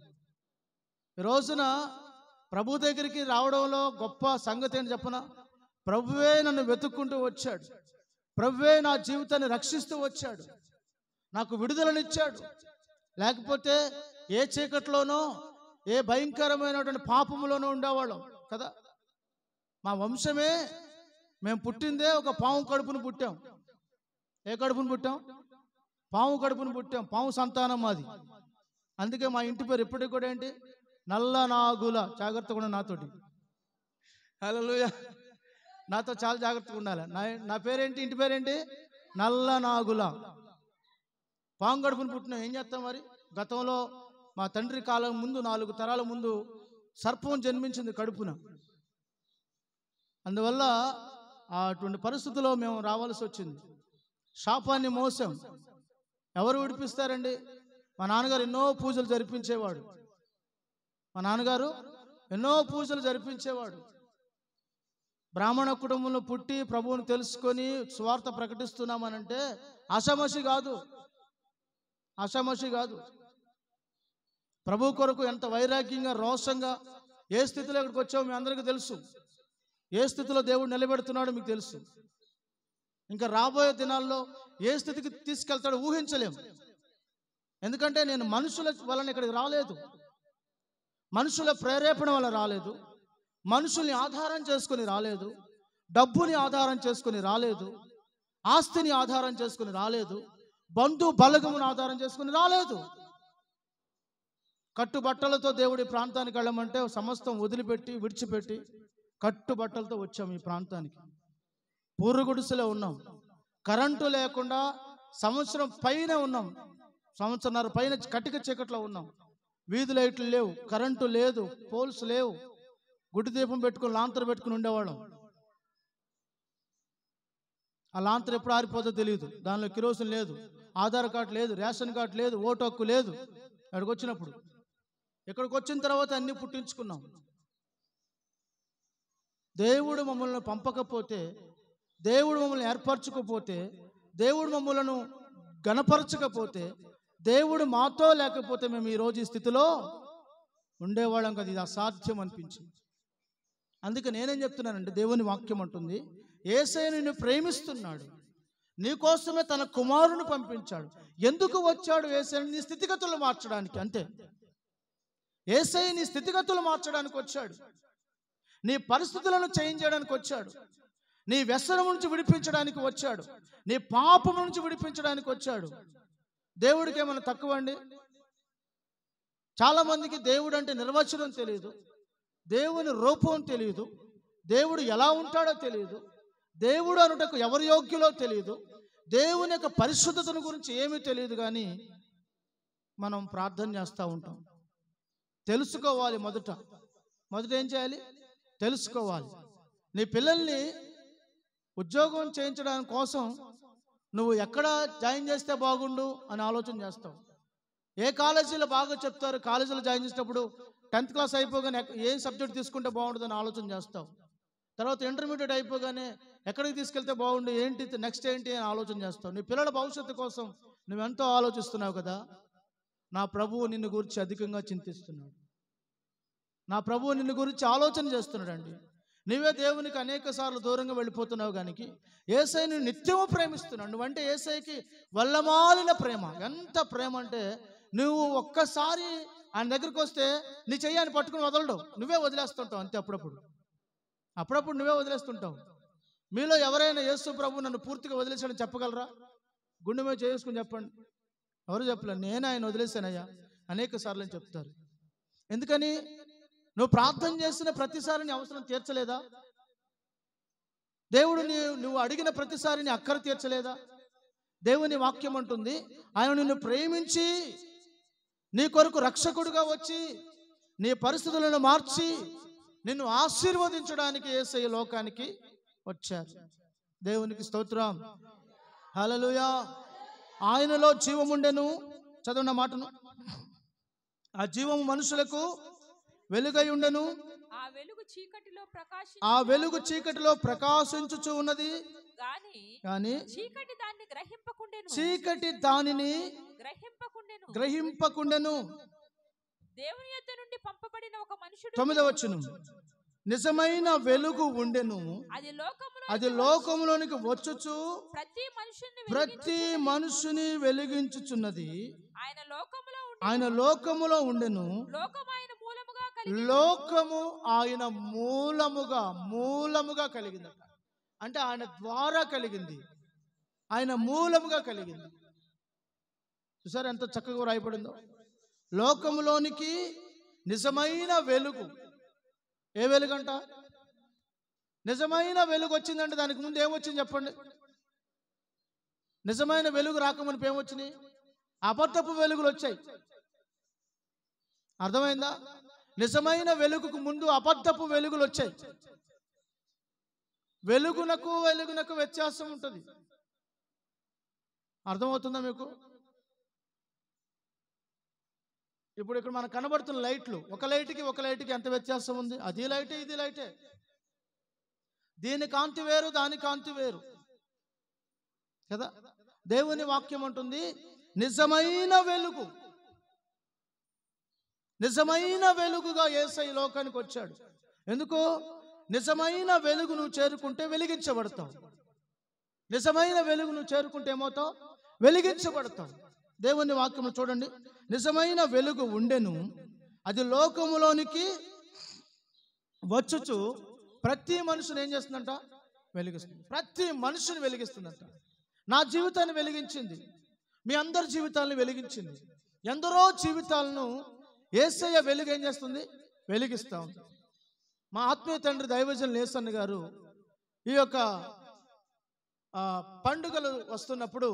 ఈ రోజున ప్రభు దగ్గరికి రావడంలో గొప్ప సంగతి ఏంటి చెప్పనా? ప్రభువే నన్ను వెతుక్కుంటూ వచ్చాడు, ప్రభువే నా జీవితాన్ని రక్షిస్తూ వచ్చాడు, నాకు విడుదలనిచ్చాడు. లేకపోతే ఏ చీకట్లోనో ఏ భయంకరమైనటువంటి పాపములోనూ ఉండేవాళ్ళం కదా. మా వంశమే, మేము పుట్టిందే ఒక పాము కడుపును పుట్టాం. ఏ కడుపును పుట్టాం? పాము కడుపును పుట్టాం. పాము సంతానం మాది. అందుకే మా ఇంటి పేరు ఇప్పటికి కూడా ఏంటి? నల్ల నాగుల. జాగ్రత్తగా ఉండాలి నాతోటి. హల్లెలూయా. నాతో చాలా జాగ్రత్తగా ఉండాలి. నా పేరేంటి? ఇంటి పేరేంటి? నల్ల నాగుల. పాము కడుపును పుట్టినాం. ఏం చేస్తాం మరి? గతంలో మా తండ్రి కాలం ముందు 4 తరాల ముందు సర్పం జన్మించింది కడుపున. అందువల్ల అటువంటి పరిస్థితుల్లో మేము రావాల్సి వచ్చింది. శాపాన్ని మోసాం. ఎవరు విడిపిస్తారండి? మా నాన్నగారు ఎన్నో పూజలు జరిపించేవాడు. బ్రాహ్మణ కుటుంబంలో పుట్టి ప్రభువుని తెలుసుకొని స్వార్థ ప్రకటిస్తున్నామనంటే ఆషామాషి కాదు. ప్రభు కొరకు ఎంత వైరాగ్యంగా, రోషంగా, ఏ స్థితిలో ఇక్కడికి వచ్చామో మీ అందరికీ తెలుసు. ఏ స్థితిలో దేవుడు నిలబెడుతున్నాడో మీకు తెలుసు. ఇంకా రాబోయే దినాల్లో ఏ స్థితికి తీసుకెళ్తాడో ఊహించలేము. ఎందుకంటే నేను మనుషుల వలన ఇక్కడికి రాలేదు, మనుషుల ప్రేరేపణ వల్ల రాలేదు, మనుషుల్ని ఆధారం చేసుకుని రాలేదు, డబ్బుని ఆధారం చేసుకుని రాలేదు, ఆస్తిని ఆధారం చేసుకుని రాలేదు, బంధు బలగమును ఆధారం చేసుకుని రాలేదు. కట్టుబట్టలతో దేవుడి ప్రాంతానికి వెళ్ళమంటే సమస్తం విడిచిపెట్టి కట్టుబట్టలతో వచ్చాం ఈ ప్రాంతానికి. పూర్వగుడిసెలో ఉన్నాం, కరెంటు లేకుండా సంవత్సరం పైన ఉన్నాం, సంవత్సరంన్నర పైన కటిక చీకట్లో ఉన్నాం. వీధి లైట్లు లేవు, కరెంటు లేదు, పోల్స్ లేవు. గుడి దీపం పెట్టుకుని లాంతరు పెట్టుకుని ఉండేవాళ్ళం. ఆ లాంతరు ఎప్పుడు ఆరిపోతుందో తెలియదు. దానిలో కిరోసిన్ లేదు, ఆధార్ కార్డు లేదు, రేషన్ కార్డు లేదు, ఓటు హక్కు లేదు. ఇక్కడికి వచ్చిన తర్వాత అన్ని పుట్టించుకున్నాం. దేవుడు మమ్మల్ని పంపకపోతే, దేవుడు మమ్మల్ని ఏర్పరచకపోతే, దేవుడు మమ్మలను గణపరచకపోతే, దేవుడు మాతో లేకపోతే మేము ఈరోజు ఈ స్థితిలో ఉండేవాళ్ళం కదా. ఇది అసాధ్యం అనిపించింది. అందుకే నేనేం చెప్తున్నానంటే, దేవుని వాక్యం అంటుంది, యేసయ్య నిన్ను ప్రేమిస్తున్నాడు, నీకోసమే తన కుమారుని పంపించాడు. ఎందుకు వచ్చాడు యేసయ్య? నీ స్థితిగతులు మార్చడానికి. అంతే. యేసయ్య నీ స్థితిగతులు మార్చడానికి వచ్చాడు, నీ పరిస్థితులను చేంజ్ చేయడానికి వచ్చాడు, నీ వ్యసనం నుంచి విడిపించడానికి వచ్చాడు, నీ పాపం నుంచి విడిపించడానికి వచ్చాడు. దేవుడికి ఏమైనా తక్కువ అండి? చాలా మందికి దేవుడు అంటే నిర్వచనం తెలియదు, దేవుని రూపం తెలియదు, దేవుడు ఎలా ఉంటాడో తెలియదు, దేవుడు అనుటకు ఎవరు యోగ్యులో తెలియదు, దేవుని యొక్క పరిశుద్ధతను గురించి ఏమీ తెలియదు. కానీ మనం ప్రార్థన చేస్తూ ఉంటాం. తెలుసుకోవాలి. మొదట ఏం చేయాలి? తెలుసుకోవాలి. నీ పిల్లల్ని ఉద్యోగం చేయించడానికి కోసం నువ్వు ఎక్కడ జాయిన్ చేస్తే బాగుండు అని ఆలోచన చేస్తావు. ఏ కాలేజీలో బాగా చెప్తారు, కాలేజీలో జాయిన్ చేసేటప్పుడు 10th క్లాస్ అయిపోగానే ఏం సబ్జెక్ట్ తీసుకుంటే బాగుంటుందని ఆలోచన చేస్తావు. తర్వాత ఇంటర్మీడియట్ అయిపోగానే ఎక్కడికి తీసుకెళ్తే బాగుండు, ఏంటి నెక్స్ట్ ఏంటి అని ఆలోచన చేస్తావు. నీ పిల్లల భవిష్యత్తు కోసం నువ్వెంతో ఆలోచిస్తున్నావు కదా. నా ప్రభువు నిన్ను గురించి అధికంగా చింతిస్తున్నాడు. నా ప్రభువు నిన్ను గురించి ఆలోచన చేస్తున్నాడు అండి. నువ్వే దేవునికి అనేక సార్లు దూరంగా వెళ్ళిపోతున్నావు. కానీ యేసయ్యని నిత్యము ప్రేమిస్తున్నాడు. నువ్వంటే యేసయ్యకి వల్లమాలిన ప్రేమ. ఎంత ప్రేమ అంటే, నువ్వు ఒక్కసారి ఆయన దగ్గరికి వస్తే నీ చెయ్యాన్ని పట్టుకుని వదలడు, నువ్వే వదిలేస్తుంటావు. అంతే. అప్పుడప్పుడు నువ్వే వదిలేస్తుంటావు. మీలో ఎవరైనా యేసు ప్రభు నన్ను పూర్తిగా వదిలేశాడని చెప్పగలరా? గుండె మీద చేసుకుని చెప్పండి. ఎవరు చెప్పలేరు. నేను ఆయన వదిలేశానయ్యా అనేక సార్లు అని చెప్తారు. ఎందుకని? నువ్వు ప్రార్థన చేసిన ప్రతిసారి నీ అవసరం తీర్చలేదా? దేవుడు నువ్వు అడిగిన ప్రతిసారి నీ అక్కర తీర్చలేదా? దేవుని వాక్యం అంటుంది, ఆయన నిన్ను ప్రేమించి నీ కొరకు రక్షకుడుగా వచ్చి నీ పరిస్థితులను మార్చి నిన్ను ఆశీర్వదించడానికి యేసయ్య లోకానికి వచ్చారు. దేవునికి స్తోత్రం. హల్లెలూయా. ఆయనలో జీవముండెను. చదవండి ఆ మాటను. ఆ జీవము మనుషులకు వెలుగై ఉండెను. ఆ వెలుగు చీకటిలో ప్రకాశించుచు ఉన్నది. కానీ చీకటి దానిని గ్రహింపకుండెను. దేవుని యొద్ద నుండి పంపబడిన ఒక మనుషుడు. 9వ వచనం. నిజమైన వెలుగు ఉండెను, అది లోకములోనికి వచ్చుచు ప్రతి మనుషుని వెలిగించుచున్నది. ఆయన లోకములో ఉండెను, లోకము ఆయన మూలముగా కలిగిందట. అంటే ఆయన ద్వారా కలిగింది, ఆయన మూలముగా కలిగింది. చూసారు ఎంత చక్కగా రాయబడిందో. లోకములోనికి నిజమైన వెలుగు. ఏ వెలుగంట? నిజమైన వెలుగు వచ్చిందంటే దానికి ముందు ఏమొచ్చింది చెప్పండి? నిజమైన వెలుగు రాకమునుపు ఏమొచ్చినాయి? అబద్ధపు వెలుగులు వచ్చాయి. అర్థమైందా? నిజమైన వెలుగుకు ముందు అబద్ధపు వెలుగులు వచ్చాయి. వెలుగునకు వ్యత్యాసం ఉంటుంది. అర్థమవుతుందా మీకు? ఇప్పుడు ఇక్కడ మనకు కనబడుతున్న లైట్లు, ఒక లైట్కి ఎంత వ్యత్యాసం ఉంది? అది లైటే, ఇది లైటే. దీని కాంతి వేరు, దాని కాంతి వేరు కదా. దేవుని వాక్యం అంటుంది, నిజమైన వెలుగుగా యేసయ్య లోకానికి వచ్చాడు. ఎందుకో? నిజమైన వెలుగు నువ్వు చేరుకుంటే వెలిగించబడతావు. నిజమైన వెలుగు నువ్వు చేరుకుంటే ఏమవుతావు? వెలిగించబడతావు. దేవుని వాక్యం చూడండి. నిజమైన వెలుగు ఉండెను, అది లోకములోనికి వచ్చుచు ప్రతి మనుషుని ఏం చేస్తుందంట? వెలిగిస్తుంది. ప్రతి మనుషుని వెలిగిస్తుందంట. నా జీవితాన్ని వెలిగించింది, మీ అందరి జీవితాలను వెలిగించింది. ఎందరో జీవితాలను యేసయ్య వెలుగు ఏం చేస్తుంది? వెలిగిస్తూ ఉంది. మా ఆత్మీయ తండ్రి దైవజనులు నేసన్న గారు ఈ యొక్క పండుగలు వస్తున్నప్పుడు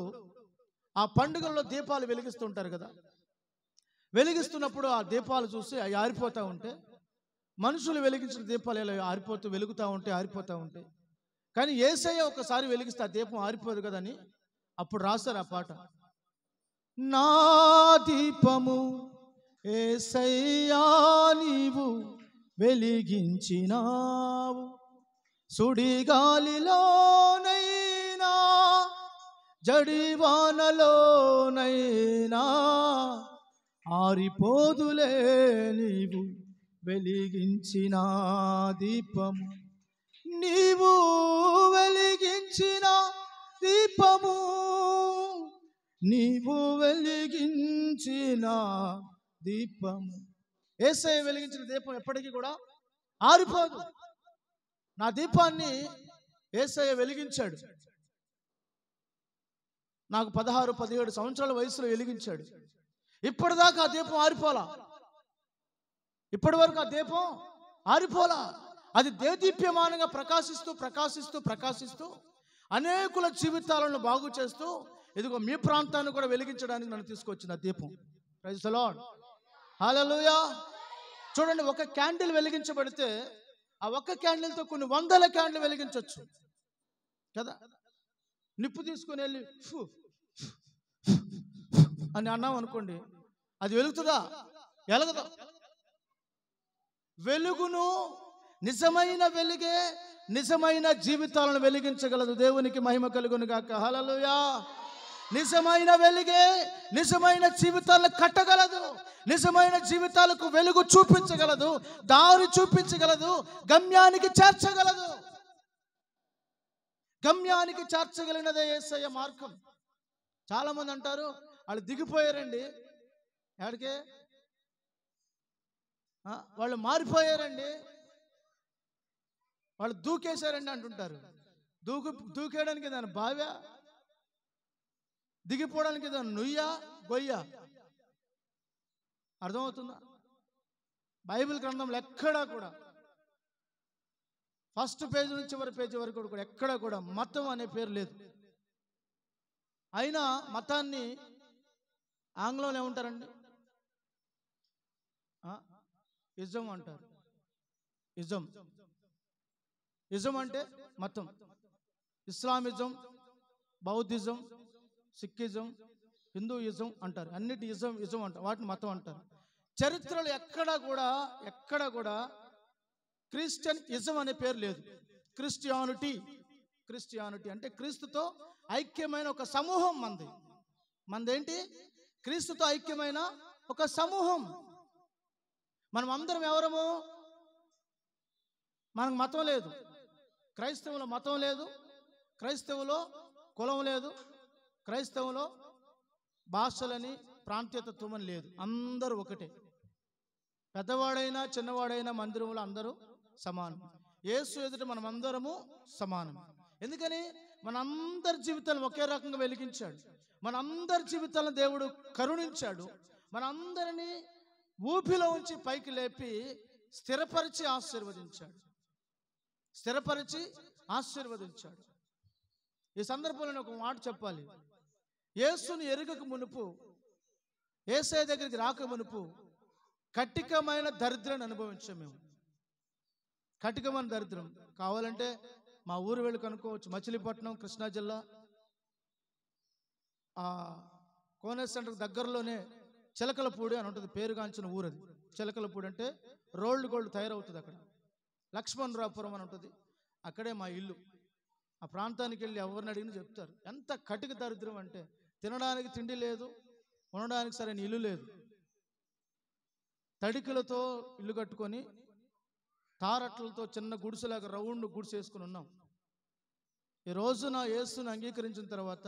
ఆ పండుగల్లో దీపాలు వెలిగిస్తుంటారు కదా. వెలిగిస్తున్నప్పుడు ఆ దీపాలు చూసి అవి ఆరిపోతూ ఉంటే, మనుషులు వెలిగించిన దీపాలు ఎలా వెలుగుతూ ఉంటాయి. కానీ యేసయ్య ఒకసారి వెలిగిస్తే ఆ దీపం ఆరిపోదు కదని అప్పుడు రాశారు ఆ పాట. నా దీపము యేసయ్యా నీవు వెలిగించినావు, సుడిగాలిలోనైనా జడివానలోనైనా ఆరిపోదులే నీవు వెలిగించిన దీపము. నీవు వెలిగించిన దీపము, నీవు వెలిగించిన దీపము. యేసయ్య వెలిగించిన దీపం ఎప్పటికీ కూడా ఆరిపోదు. నా దీపాన్ని యేసయ్య వెలిగించాడు. నాకు 16-17 సంవత్సరాల వయసులో వెలిగించాడు. ఇప్పటిదాకా ఆ దీపం ఆరిపోలా. ఇప్పటి వరకు ఆ దీపం ఆరిపోలా. అది దేదీప్యమానంగా ప్రకాశిస్తూ అనేకుల జీవితాలను బాగు చేస్తూ, ఇదిగో మీ ప్రాంతాన్ని కూడా వెలిగించడానికి నన్ను తీసుకొచ్చిన దీపం. Praise the Lord. హల్లెలూయా. చూడండి, ఒక క్యాండిల్ వెలిగించబడితే ఆ ఒక్క క్యాండిల్తో కొన్ని 100 క్యాండిల్ వెలిగించవచ్చు కదా. నిప్పు తీసుకొని వెళ్ళి అని అన్నాం అనుకోండి, అది వెలుగుతుందా? వెలగదు. వెలుగును, నిజమైన వెలుగే నిజమైన జీవితాలను వెలిగించగలదు. దేవునికి మహిమ కలుగును గాక. హల్లెలూయా. నిజమైన వెలుగే నిజమైన జీవితాలను కట్టగలదు. నిజమైన జీవితాలకు వెలుగు చూపించగలదు, దారి చూపించగలదు, గమ్యానికి చేర్చగలదు. గమ్యానికి చేర్చగలిగినదే యేసయ్య మార్గం. చాలా మంది అంటారు వాళ్ళు దిగిపోయారండి. ఎక్కడికే? వాళ్ళు మారిపోయారండి, వాళ్ళు దూకేశారండి అంటుంటారు. దూకేయడానికి దాని బావ్య, దిగిపోవడానికి దాని నుయ్య గొయ్య. అర్థమవుతుందా? బైబిల్ గ్రంథంలో ఎక్కడా కూడా ఫస్ట్ పేజీ నుంచి చివరి పేజీ వరకు కూడా ఎక్కడా కూడా మతం అనే పేరు లేదు. అయినా మతాన్ని ఆంగ్లంలో ఏమంటారండి? ఇజం అంటారు. ఇజం. ఇజం అంటే మతం. ఇస్లామిజం, బౌద్ధిజం, సిక్కిజం, హిందూయిజం అంటారు. అన్నిటి ఇజం అంటారు, వాటిని మతం అంటారు. చరిత్రలో ఎక్కడా కూడా క్రిస్టియన్ ఇజం అనే పేరు లేదు. క్రిస్టియానిటీ అంటే క్రీస్తుతో ఐక్యమైన ఒక సమూహం. మందేంటి? క్రీస్తుతో ఐక్యమైన ఒక సమూహం. మనం అందరం ఎవరము? మనకు మతం లేదు. క్రైస్తవులో మతం లేదు, క్రైస్తవులో కులం లేదు, క్రైస్తవులో భాషలని ప్రాంతీయతత్వం అని లేదు. అందరూ ఒకటే. పెద్దవాడైనా చిన్నవాడైనా మందిరంలో అందరూ సమానం. యేసు ఎదుట మనం అందరము సమానం. ఎందుకని? మనందరి జీవితాలను ఒకే రకంగా వెలిగించాడు. మనందరి జీవితాలను దేవుడు కరుణించాడు. మనందరినీ ఊపిలో ఉంచి పైకి లేపి స్థిరపరిచి ఆశీర్వదించాడు. ఈ సందర్భంలో ఒక మాట చెప్పాలి. యేసుని ఎరుగక మునుపు, యేసయ్య దగ్గరికి రాక మునుపు కటికమైన దరిద్రాన్ని అనుభవించాం మేము. కటికమైన దరిద్రం కావాలంటే మా ఊరు వెళ్ళి కనుక్కోవచ్చు. మచిలీపట్నం, కృష్ణా జిల్లా, కోనే సెంటర్ దగ్గరలోనే చిలకలపూడి అని ఉంటుంది. పేరుగాంచిన ఊరు అది. చిలకలపూడి అంటే రోల్డ్ గోల్డ్ తయారవుతుంది అక్కడ. లక్ష్మణరాపురం అని ఉంటుంది, అక్కడే మా ఇల్లు. ఆ ప్రాంతానికి వెళ్ళి ఎవరిని అడిగినా చెప్తారు. ఎంత కటిక దరిద్రం అంటే తినడానికి తిండి లేదు, ఉండడానికి సరైన ఇల్లు లేదు. తడికలతో ఇల్లు కట్టుకొని తారట్లతో చిన్న గుడిసెలాగా రౌండ్ గుడిసె వేసుకుని ఉన్నాం. ఈ రోజున యేసుని అంగీకరించిన తర్వాత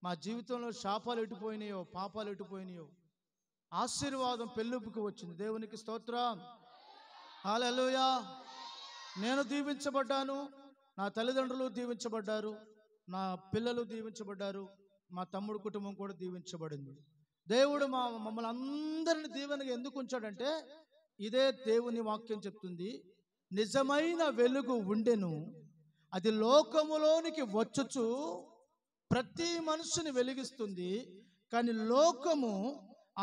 మా జీవితంలో శాపాలు ఎటుపోయినాయో, పాపాలు ఎటుపోయినాయో, ఆశీర్వాదం పెళ్ళుపుకి వచ్చింది. దేవునికి స్తోత్రం. హల్లెలూయా. నేను దీవించబడ్డాను, నా తల్లిదండ్రులు దీవించబడ్డారు, నా పిల్లలు దీవించబడ్డారు, మా తమ్ముడు కుటుంబం కూడా దీవించబడింది. దేవుడు మమ్మల్ని అందరిని దీవెనగా ఎందుకు ఉంచాడంటే, ఇదే దేవుని వాక్యం చెప్తుంది. నిజమైన వెలుగు ఉండెను, అది లోకములోనికి వచ్చుచు ప్రతి మనుషుని వెలిగిస్తుంది. కానీ లోకము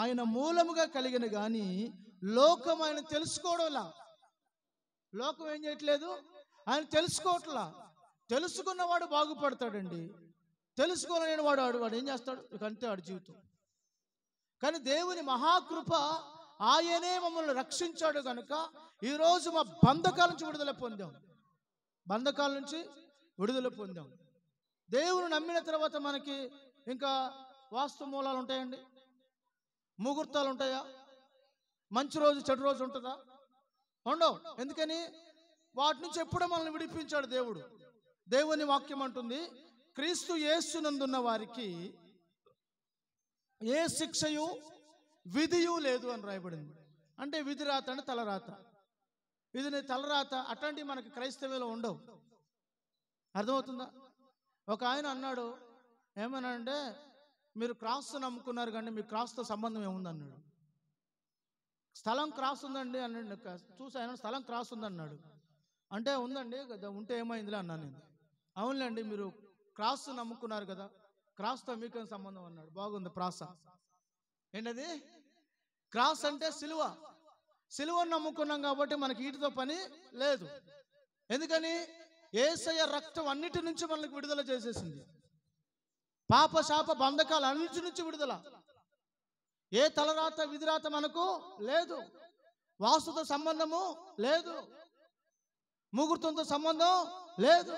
ఆయన మూలముగా కలిగిన గాని లోకం ఆయన తెలుసుకోవడంలా. లోకం ఏం చేయట్లేదు? ఆయన తెలుసుకోవట్లా. తెలుసుకున్నవాడు బాగుపడతాడండి. తెలుసుకోలేని వాడు ఏం చేస్తాడు? ఇక అంతే వాడి జీవితం. కానీ దేవుని మహాకృప, ఆయనే మమ్మల్ని రక్షించాడు కనుక ఈరోజు మా బంధకాల నుంచి విడుదల పొందాం. దేవుని నమ్మిన తర్వాత మనకి ఇంకా వాస్తు మూలాలు ఉంటాయండి? ముహూర్తాలు ఉంటాయా? మంచి రోజు చెడు రోజు ఉంటుందా? ఉండవు. ఎందుకని? వాటి నుంచి ఎప్పుడో మనల్ని విడిపించాడు దేవుడు. దేవుని వాక్యం అంటుంది, క్రీస్తు యేసునందున్న వారికి ఏ శిక్షయు విధియు లేదు అని రాయబడింది. అంటే విధి రాత అంటే తలరాత. ఇది తలరాత అట్లాంటివి మనకి క్రైస్తవ్యంలో ఉండవు. అర్థమవుతుందా? ఒక ఆయన అన్నాడు, ఏమన్నాడంటే, మీరు క్రాస్ నమ్ముకున్నారు కానీ మీ క్రాస్తో సంబంధం ఏముంది అన్నాడు. స్థలం క్రాస్ ఉందండి అన్నాడు. చూసి ఆయన స్థలం క్రాస్ ఉందన్నాడు. అంటే ఉందండి, ఉంటే ఏమైందిలే అన్నాను నేను. అవునులేండి, మీరు క్రాస్ నమ్ముకున్నారు కదా, క్రాస్తో మీకేం సంబంధం అన్నాడు. బాగుంది ప్రాస. ఏంటది? క్రాస్ అంటే సిలువను నమ్ముకున్నాం కాబట్టి మనకి వీటితో పని లేదు. ఎందుకని? యేసయ్య రక్తం అన్నిటి నుంచి మనకు విడుదల చేసేసింది. పాప శాప బంధకాలు అన్నిటి నుంచి విడుదల. ఏ తలరాత విధిరాత మనకు లేదు. వాస్తుతో సంబంధము లేదు, ముహూర్తంతో సంబంధం లేదు.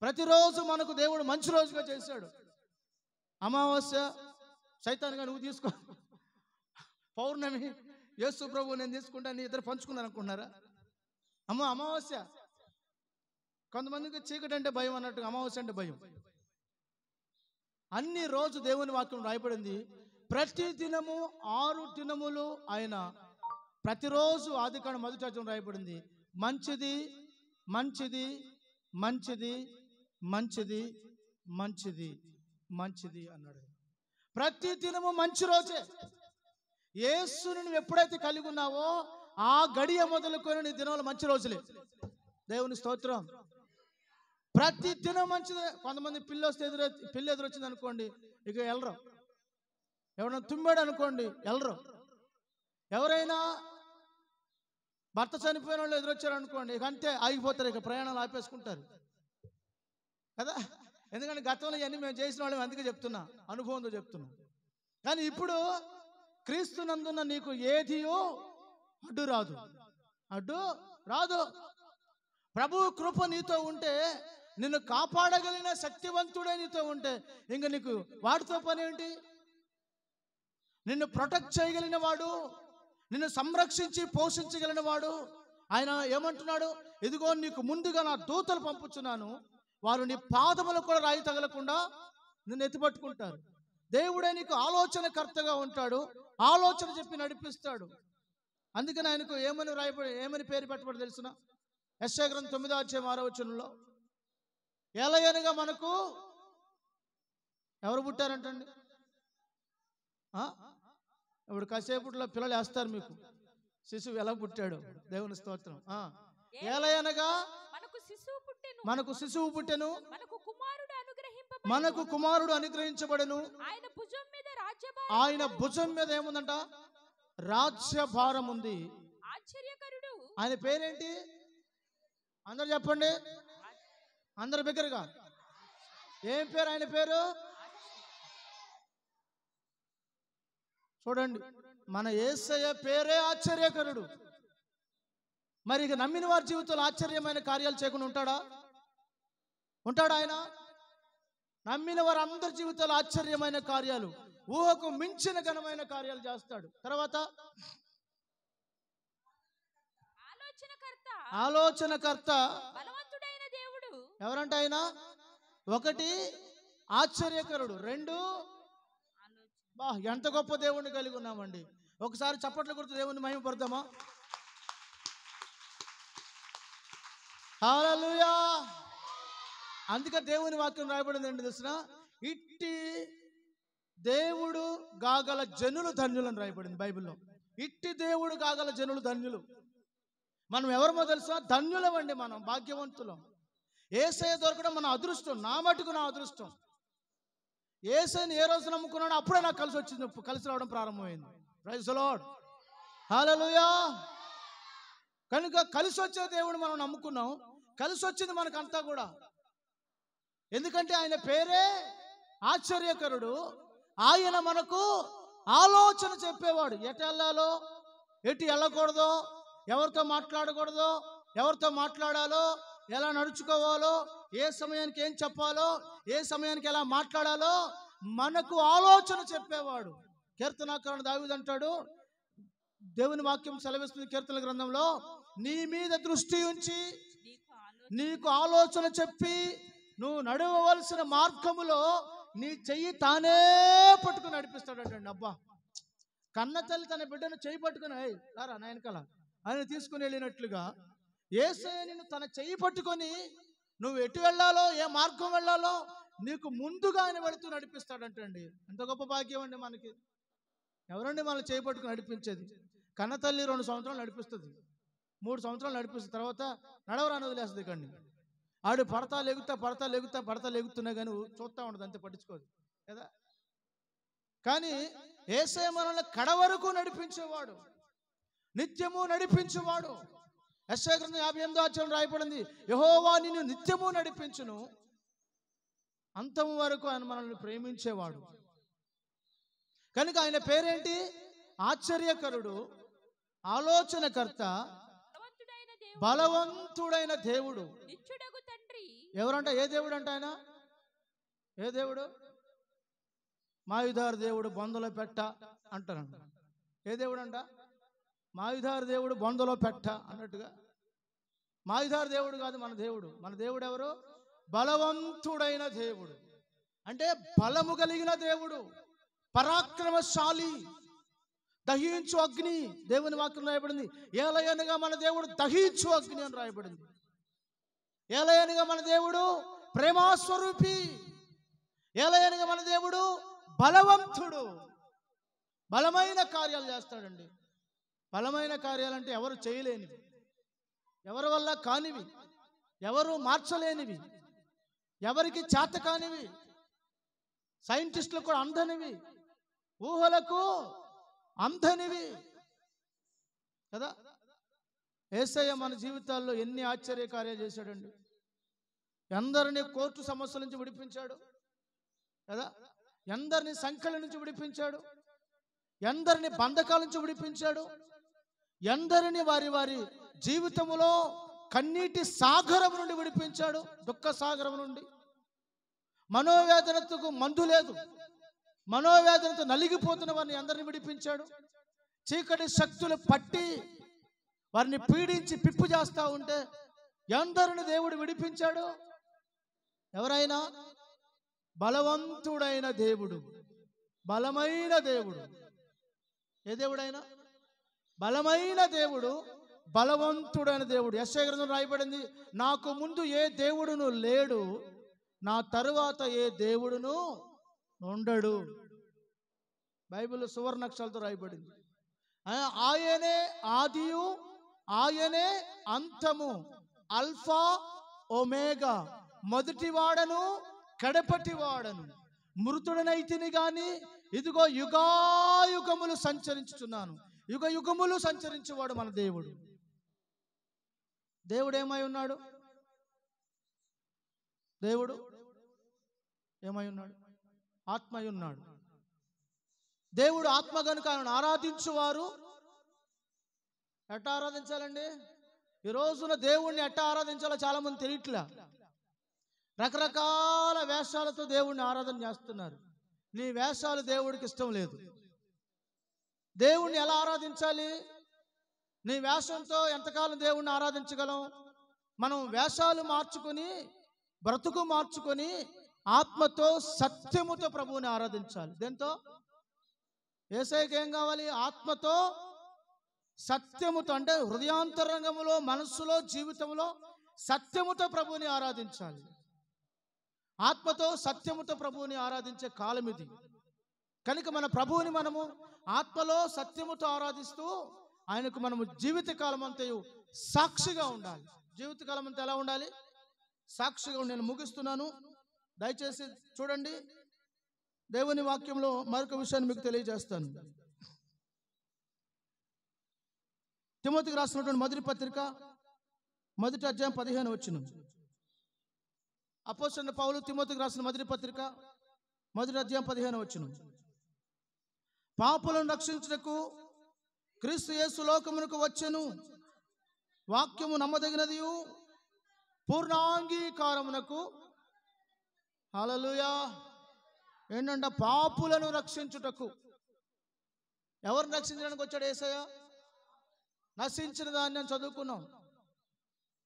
ప్రతిరోజు మనకు దేవుడు మంచి రోజుగా చేశాడు. అమావాస్య సైతాన్గా నువ్వు తీసుకో, పౌర్ణమి యేసు ప్రభు నేను తీసుకుంటాను, ఇద్దరు పంచుకున్నాను అనుకుంటున్నారా? అమావాస్య కొంతమందికి చీకటి అంటే భయం అన్నట్టు అమావాస్య అంటే భయం. అన్ని రోజు దేవుని వాక్యం రాయబడింది. ప్రతి దినము 6 దినములు ఆయన ప్రతిరోజు ఆదికాండం మొదటి అధ్యాయం రాయబడింది. మంచిది మంచిది, మంచిది, మంచిది, మంచిది అన్నాడు. ప్రతి దినము మంచి రోజే. యేసుని నువ్వు ఎప్పుడైతే కలిగి ఉన్నావో ఆ గడియ మొదలుకొని నీ దినంలో మంచి రోజులే. దేవుని స్తోత్రం. ప్రతి దినం మంచిదే. కొంతమంది పిల్లి ఎదురొచ్చింది అనుకోండి, ఇక వెళ్ళరు. ఎవరైనా తుమ్మాడు అనుకోండి, వెళ్ళరు. ఎవరైనా భర్త చనిపోయిన వాళ్ళు ఎదురొచ్చారు అనుకోండి, ఇక అంతే, ఆగిపోతారు, ఇక ప్రయాణాలు ఆపేసుకుంటారు కదా. ఎందుకంటే గతంలో ఇవన్నీ మేము చేసిన వాళ్ళం, అందుకే చెప్తున్నా, అనుభవంతో చెప్తున్నా. కానీ ఇప్పుడు క్రీస్తునందున్న నీకు ఏదియో అడ్డు రాదు. ప్రభు కృప నీతో ఉంటే, నిన్ను కాపాడగలిగిన శక్తివంతుడే నీతో ఉంటే, ఇంక నీకు వాడితో పని ఏంటి? నిన్ను ప్రొటెక్ట్ చేయగలిగిన వాడు, నిన్ను సంరక్షించి పోషించగలిగిన వాడు ఆయన ఏమంటున్నాడు? ఇదిగో నీకు ముందుగా నా దూతలు పంపుచున్నాను, వారు నీ పాదములు కూడా రాయి తగలకుండా నిన్ను ఎత్తిపట్టుకుంటారు. దేవుడే నీకు ఆలోచనకర్తగా ఉంటాడు, ఆలోచన చెప్పి నడిపిస్తాడు. అందుకని ఆయనకు ఏమని పేరు పెట్టబడి తెలుసునా? యెషయా గ్రంథం 9:6 ఏలయనగా మనకు ఎవరు పుట్టారంటండి? ఇప్పుడు కాసేపట్లో పిల్లలు వేస్తారు మీకు, శిశువు ఎలా పుట్టాడు. దేవుని స్తోత్రం. ఏలయనగా మనకు శిశువు పుట్టెను, మనకు కుమారుడు అనుగ్రహించబడెను. ఆయన భుజం మీద ఏముందంట? రాజ్యభారం ఉంది. ఆయన పేరేంటి? అందరు చెప్పండి, అందరు బిగ్గరగా. ఏం పేరు ఆయన పేరు? చూడండి, మన యేసయ్య పేరే ఆశ్చర్యకరుడు. మరి ఇక నమ్మిన వారి జీవితంలో ఆశ్చర్యమైన కార్యాలు చేయకుండా ఉంటాడా ఆయన? నమ్మిన వారు అందరి జీవితాలు ఆశ్చర్యమైన కార్యాలు, ఊహకు మించిన ఘనమైన కార్యాలు చేస్తాడు. తర్వాత ఆలోచనకర్త. ఎవరంటే ఆయన? ఒకటి ఆశ్చర్యకరుడు, రెండు ఎంత గొప్ప దేవుణ్ణి కలిగి ఉన్నామండి. ఒకసారి చప్పట్లు కొడుతూ దేవుణ్ణి మహిమపడదామా? హల్లెలూయా. అందుకే దేవుని వాక్యం రాయబడింది ఏంటి తెలుసునా? ఇట్టి దేవుడు గాగల జనులు ధన్యులని రాయబడింది బైబిల్లో. ఇట్టి దేవుడు గాగల జనులు ధన్యులు. మనం ఎవరమో తెలుసా? ధన్యులమండి, మనం భాగ్యవంతులం. యేసయ్య దొరకడం మన అదృష్టం. నా మటుకు నా అదృష్టం. యేసయ్యని ఏ రోజు నమ్ముకున్నాడో అప్పుడే నాకు కలిసి రావడం ప్రారంభమైంది. Praise the Lord. హల్లెలూయా. కనుక కలిసి వచ్చే దేవుడు మనం నమ్ముకున్నాం, కలిసి వచ్చింది మనకంతా కూడా. ఎందుకంటే ఆయన పేరే ఆశ్చర్యకరుడు. ఆయన మనకు ఆలోచన చెప్పేవాడు. ఎటు వెళ్ళాలో, ఎటు వెళ్ళకూడదో, ఎవరితో మాట్లాడకూడదో, ఎవరితో మాట్లాడాలో, ఎలా నడుచుకోవాలో, ఏ సమయానికి ఏం చెప్పాలో, ఏ సమయానికి ఎలా మాట్లాడాలో మనకు ఆలోచన చెప్పేవాడు. కీర్తనాకారుడు దావీదు అంటాడు, దేవుని వాక్యం సెలవిస్తుంది కీర్తనల గ్రంథంలో, నీ మీద దృష్టి ఉంచి నీకు ఆలోచన చెప్పి నువ్వు నడవవలసిన మార్గములో నీ చెయ్యి తానే పట్టుకుని నడిపిస్తాడంటండి. అబ్బా, కన్న తల్లి తన బిడ్డను చెయ్యి పట్టుకుని రారా నాయనకల ఆయన తీసుకుని వెళ్ళినట్లుగా యేసయ్య నిన్ను తన చెయ్యి పట్టుకొని నువ్వు ఎటు వెళ్ళాలో, ఏ మార్గం వెళ్ళాలో నీకు ముందుగా ఆయన వెళుతూ నడిపిస్తాడంటండి. ఎంత గొప్ప భాగ్యం అండి మనకి. ఎవరండి మనం చేయి పట్టుకుని నడిపించేది? కన్న తల్లి 2 సంవత్సరాలు నడిపిస్తుంది, 3 సంవత్సరాలు నడిపిస్తుంది, తర్వాత నడవరాని వదిలేస్తుంది. కండి ఆడు పడతా లెగుతున్నా కానీ చూస్తూ ఉండదు, అంతే, పట్టించుకోదు కదా. కానీ యేసయ్య మనల్ని కడ వరకు నడిపించేవాడు, నిత్యము నడిపించేవాడు. యెషయా గ్రంథం 58 రాయబడింది, యెహోవా నిన్ను నిత్యము నడిపించును, అంతము వరకు ఆయన మనల్ని ప్రేమించేవాడు. కనుక ఆయన పేరేంటి? ఆశ్చర్యకరుడు, ఆలోచనకర్త, బలవంతుడైన దేవుడు. ఎవరంట? ఏ దేవుడు అంట ఆయన? ఏ దేవుడు? మాయుధారు దేవుడు బొందలో పెట్ట అంటారంట. ఏ దేవుడు అంట? మాయుధారు దేవుడు బొందలో పెట్ట అన్నట్టుగా. మాయుధారు దేవుడు కాదు మన దేవుడు. మన దేవుడు ఎవరు? బలవంతుడైన దేవుడు. అంటే బలము కలిగిన దేవుడు, పరాక్రమశాలి, దహించు అగ్ని. దేవుని వాక్యం రాయబడింది, ఏలయనగా మన దేవుడు దహించు అగ్ని అని రాయబడింది. ఏలయనగా మన దేవుడు ప్రేమాస్వరూపి. ఏలయనగా మన దేవుడు బలవంతుడు. బలమైన కార్యాలు చేస్తాడండి. బలమైన కార్యాలంటే ఎవరు చేయలేనివి, ఎవరి వల్ల కానివి, ఎవరు మార్చలేనివి, ఎవరికి చేత కానివి, సైంటిస్టులకు కూడా అందనివి, ఊహలకు అందనివి కదా. యేసయ్య మన జీవితాల్లో ఎన్ని ఆశ్చర్య కార్యాలు చేశాడండి. ఎందరిని కోర్టు సమస్యల నుంచి విడిపించాడు కదా, ఎందరిని సంఖ్యల నుంచి విడిపించాడు, ఎందరిని బంధకాల నుంచి విడిపించాడు, ఎందరిని వారి వారి జీవితంలో కన్నీటి సాగరం నుండి విడిపించాడు, దుఃఖ సాగరం నుండి. మనోవేదనకు మందు లేదు, మనోవేదనతో నలిగిపోతున్న వారిని అందరిని విడిపించాడు. చీకటి శక్తులు పట్టి వారిని పీడించి పిప్పు చేస్తూ ఉంటే ఎందరిని దేవుడు విడిపించాడు. ఎవరైనా బలవంతుడైన దేవుడు, బలమైన దేవుడు. ఏ దేవుడైనా బలమైన దేవుడు, బలవంతుడైన దేవుడు. యెషయా గ్రంథంలో రాయబడింది, నాకు ముందు ఏ దేవుడును లేడు, నా తరువాత ఏ దేవుడును ఉండడు. బైబిల్ సువర్ణాక్షరాలతో రాయబడింది. ఆయనే ఆదియు, ఆయనే అంతము, అల్ఫా ఒమేగా, మొదటివాడను కడపటివాడను. మృతుడనైతిని గాని ఇదిగో యుగాయుగములు సంచరించుచున్నాను. యుగ యుగములు సంచరించేవాడు మన దేవుడు. దేవుడు ఏమై ఉన్నాడు? దేవుడు ఏమై ఉన్నాడు? ఆత్మై ఉన్నాడు. దేవుడు ఆత్మ గనుక ఆయన ఆరాధించువారు ఎట్టా ఆరాధించాలండి? ఈ రోజున దేవుణ్ణి ఎట్టా ఆరాధించాలో చాలా మంది తెలియట్లా. రకరకాల వేషాలతో దేవుణ్ణి ఆరాధన చేస్తున్నారు. నీ వేషాలు దేవుడికి ఇష్టం లేదు. దేవుణ్ణి ఎలా ఆరాధించాలి? నీ వేషంతో ఎంతకాలం దేవుణ్ణి ఆరాధించగలం? మనం వేషాలు మార్చుకొని, బ్రతుకు మార్చుకొని, ఆత్మతో సత్యముతో ప్రభువుని ఆరాధించాలి. దేంతో? యేసయ్యకి ఏం కావాలి? ఆత్మతో సత్యముతో, అంటే హృదయాంతరంగములో, మనస్సులో, జీవితంలో సత్యముతో ప్రభువుని ఆరాధించాలి. ఆత్మతో సత్యముతో ప్రభువుని ఆరాధించే కాలం ఇది. కనుక మన ప్రభువుని మనము ఆత్మలో సత్యముతో ఆరాధిస్తూ ఆయనకు మనము జీవితకాలం అంతయు సాక్షిగా ఉండాలి. జీవితకాలం అంతా ఎలా ఉండాలి? సాక్షిగా ఉండి. నేను ముగిస్తున్నాను, దయచేసి చూడండి. దేవుని వాక్యంలో మరొక విషయాన్ని మీకు తెలియజేస్తాను. తిమోతికి రాసినటువంటి మొదటి పత్రిక 1వ అధ్యాయం 15వ వచనం. అపోస్తలుడైన పౌలు తిమోతికి రాసిన మొదటి పత్రిక 1వ అధ్యాయం 15వ వచనం. పాపులను రక్షించుటకు క్రీస్తు యేసు లోకమునకు వచ్చెను. వాక్యము నమ్మదగినదియు పూర్ణాంగీకారమునకు. హల్లెలూయా. ఏంటంటే పాపులను రక్షించుటకు. ఎవరిని రక్షించడానికి వచ్చాడు యేసయ్య? నశించిన దాన్ని చదువుకున్నాం.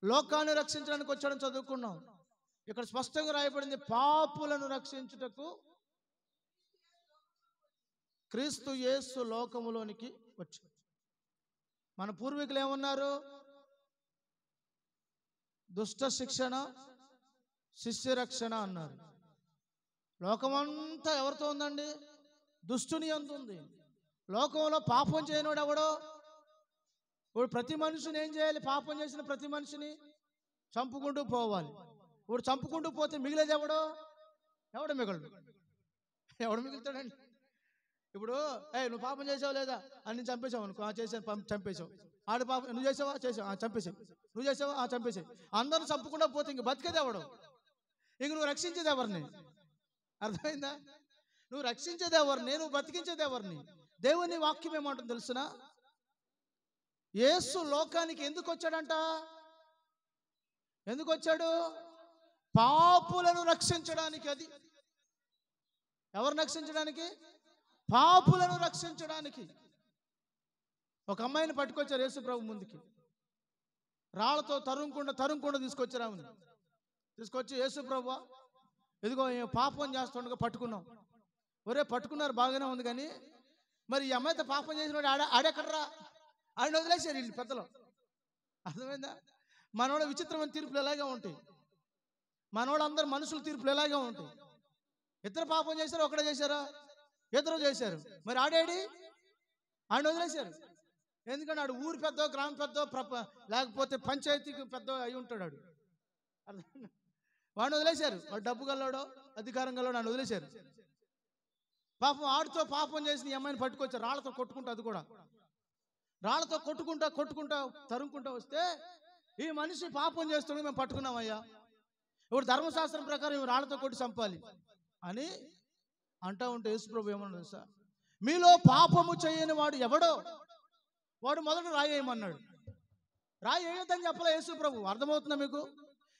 లోకాన్ని రక్షించడానికి వచ్చాడని చదువుకున్నాం. ఇక్కడ స్పష్టంగా రాయబడింది, పాపులను రక్షించుటకు క్రీస్తు యేసు లోకములోనికి వచ్చాడు. మన పూర్వీకులు ఏమన్నారు? దుష్ట శిక్షణ, శిష్య రక్షణ అన్నారు. లోకమంతా ఎవరితో ఉందండి? దుష్టుని యందు ఉంది. లోకంలో పాపం చేయనోడు ఎవడో? ఇప్పుడు ప్రతి మనిషిని ఏం చేయాలి? పాపం చేసిన ప్రతి మనిషిని చంపుకుంటూ పోవాలి. ఇప్పుడు చంపుకుంటూ పోతే మిగిలేది ఎవడో? ఎవడు మిగలడు? ఎవడు మిగులుతాడండి? ఇప్పుడు నువ్వు పాపం చేసావు లేదా అని నేను చంపేశావు అనుకో, చేసాను, చంపేశావు. ఆడు పాపం నువ్వు చేసావా? చేసావు, చంపేసావు. నువ్వు చేసావా? చంపేసావు. అందరూ చంపుకుండా పోతే ఇంక బతికేది ఎవడు? ఇంక నువ్వు రక్షించేది ఎవరిని? అర్థమైందా? నువ్వు రక్షించేది ఎవరిని? నువ్వు బతికించేది ఎవరిని? దేవుని వాక్యం ఏమంటుంది తెలుసునా? యేసు లోకానికి ఎందుకు వచ్చాడంట? ఎందుకు వచ్చాడు? పాపులను రక్షించడానికి. అది ఎవరిని రక్షించడానికి? పాపులను రక్షించడానికి. ఒక అమ్మాయిని పట్టుకొచ్చారు యేసు ప్రభు ముందుకి. రాళ్లతో తరుముకుండా తీసుకొచ్చారు ఆమెను. తీసుకొచ్చి, యేసు ప్రభు ఇదిగో పాపం చేస్తుండగా పట్టుకున్నాం. ఒరే పట్టుకున్నారు, బాగానే ఉంది, కానీ మరి ఈ అమ్మాయితో పాపం చేసిన ఆడెక్కడరా? ఆయన వదిలేశారు వీళ్ళు పెద్దలు. అర్థమైందా? మనోడ విచిత్రమైన తీర్పులు ఎలాగే ఉంటాయి. మనోళ్ళందరూ మనుషుల తీర్పులు ఎలాగే ఉంటాయి. ఇద్దరు పాపం చేశారు, ఒకడే చేశారా? ఇద్దరు చేశారు. మరి ఆడేడి? ఆయన వదిలేశారు. ఎందుకంటే ఆడు ఊరు పెద్ద, గ్రామం పెద్ద, లేకపోతే పంచాయతీకి పెద్ద అయి ఉంటాడు. వాడిని వదిలేశారు. వాడు డబ్బు గల్లాడో అధికారం గల్లాడో ఆయన వదిలేశారు. పాపం ఆడితో పాపం చేసిన ఈ అమ్మాయిని పట్టుకొచ్చారు, రాళ్లతో కొట్టుకుంటా. అది కూడా రాళ్లతో కొట్టుకుంటా తరుముకుంటా వస్తే ఈ మనిషి పాపం చేస్తుండే మేము పట్టుకున్నామయ్యా, ఇప్పుడు ధర్మశాస్త్రం ప్రకారం ఇవి రాళ్లతో కొట్టి చంపాలి అని అంటా ఉంటే యేసుప్రభు ఏమన్నా తెలుసా? మీలో పాపము చేయని వాడు ఎవడో వాడు మొదట రాయి వేయమన్నాడు. రాయి వేయొద్దని చెప్పలే యేసుప్రభు. అర్థమవుతుందా మీకు?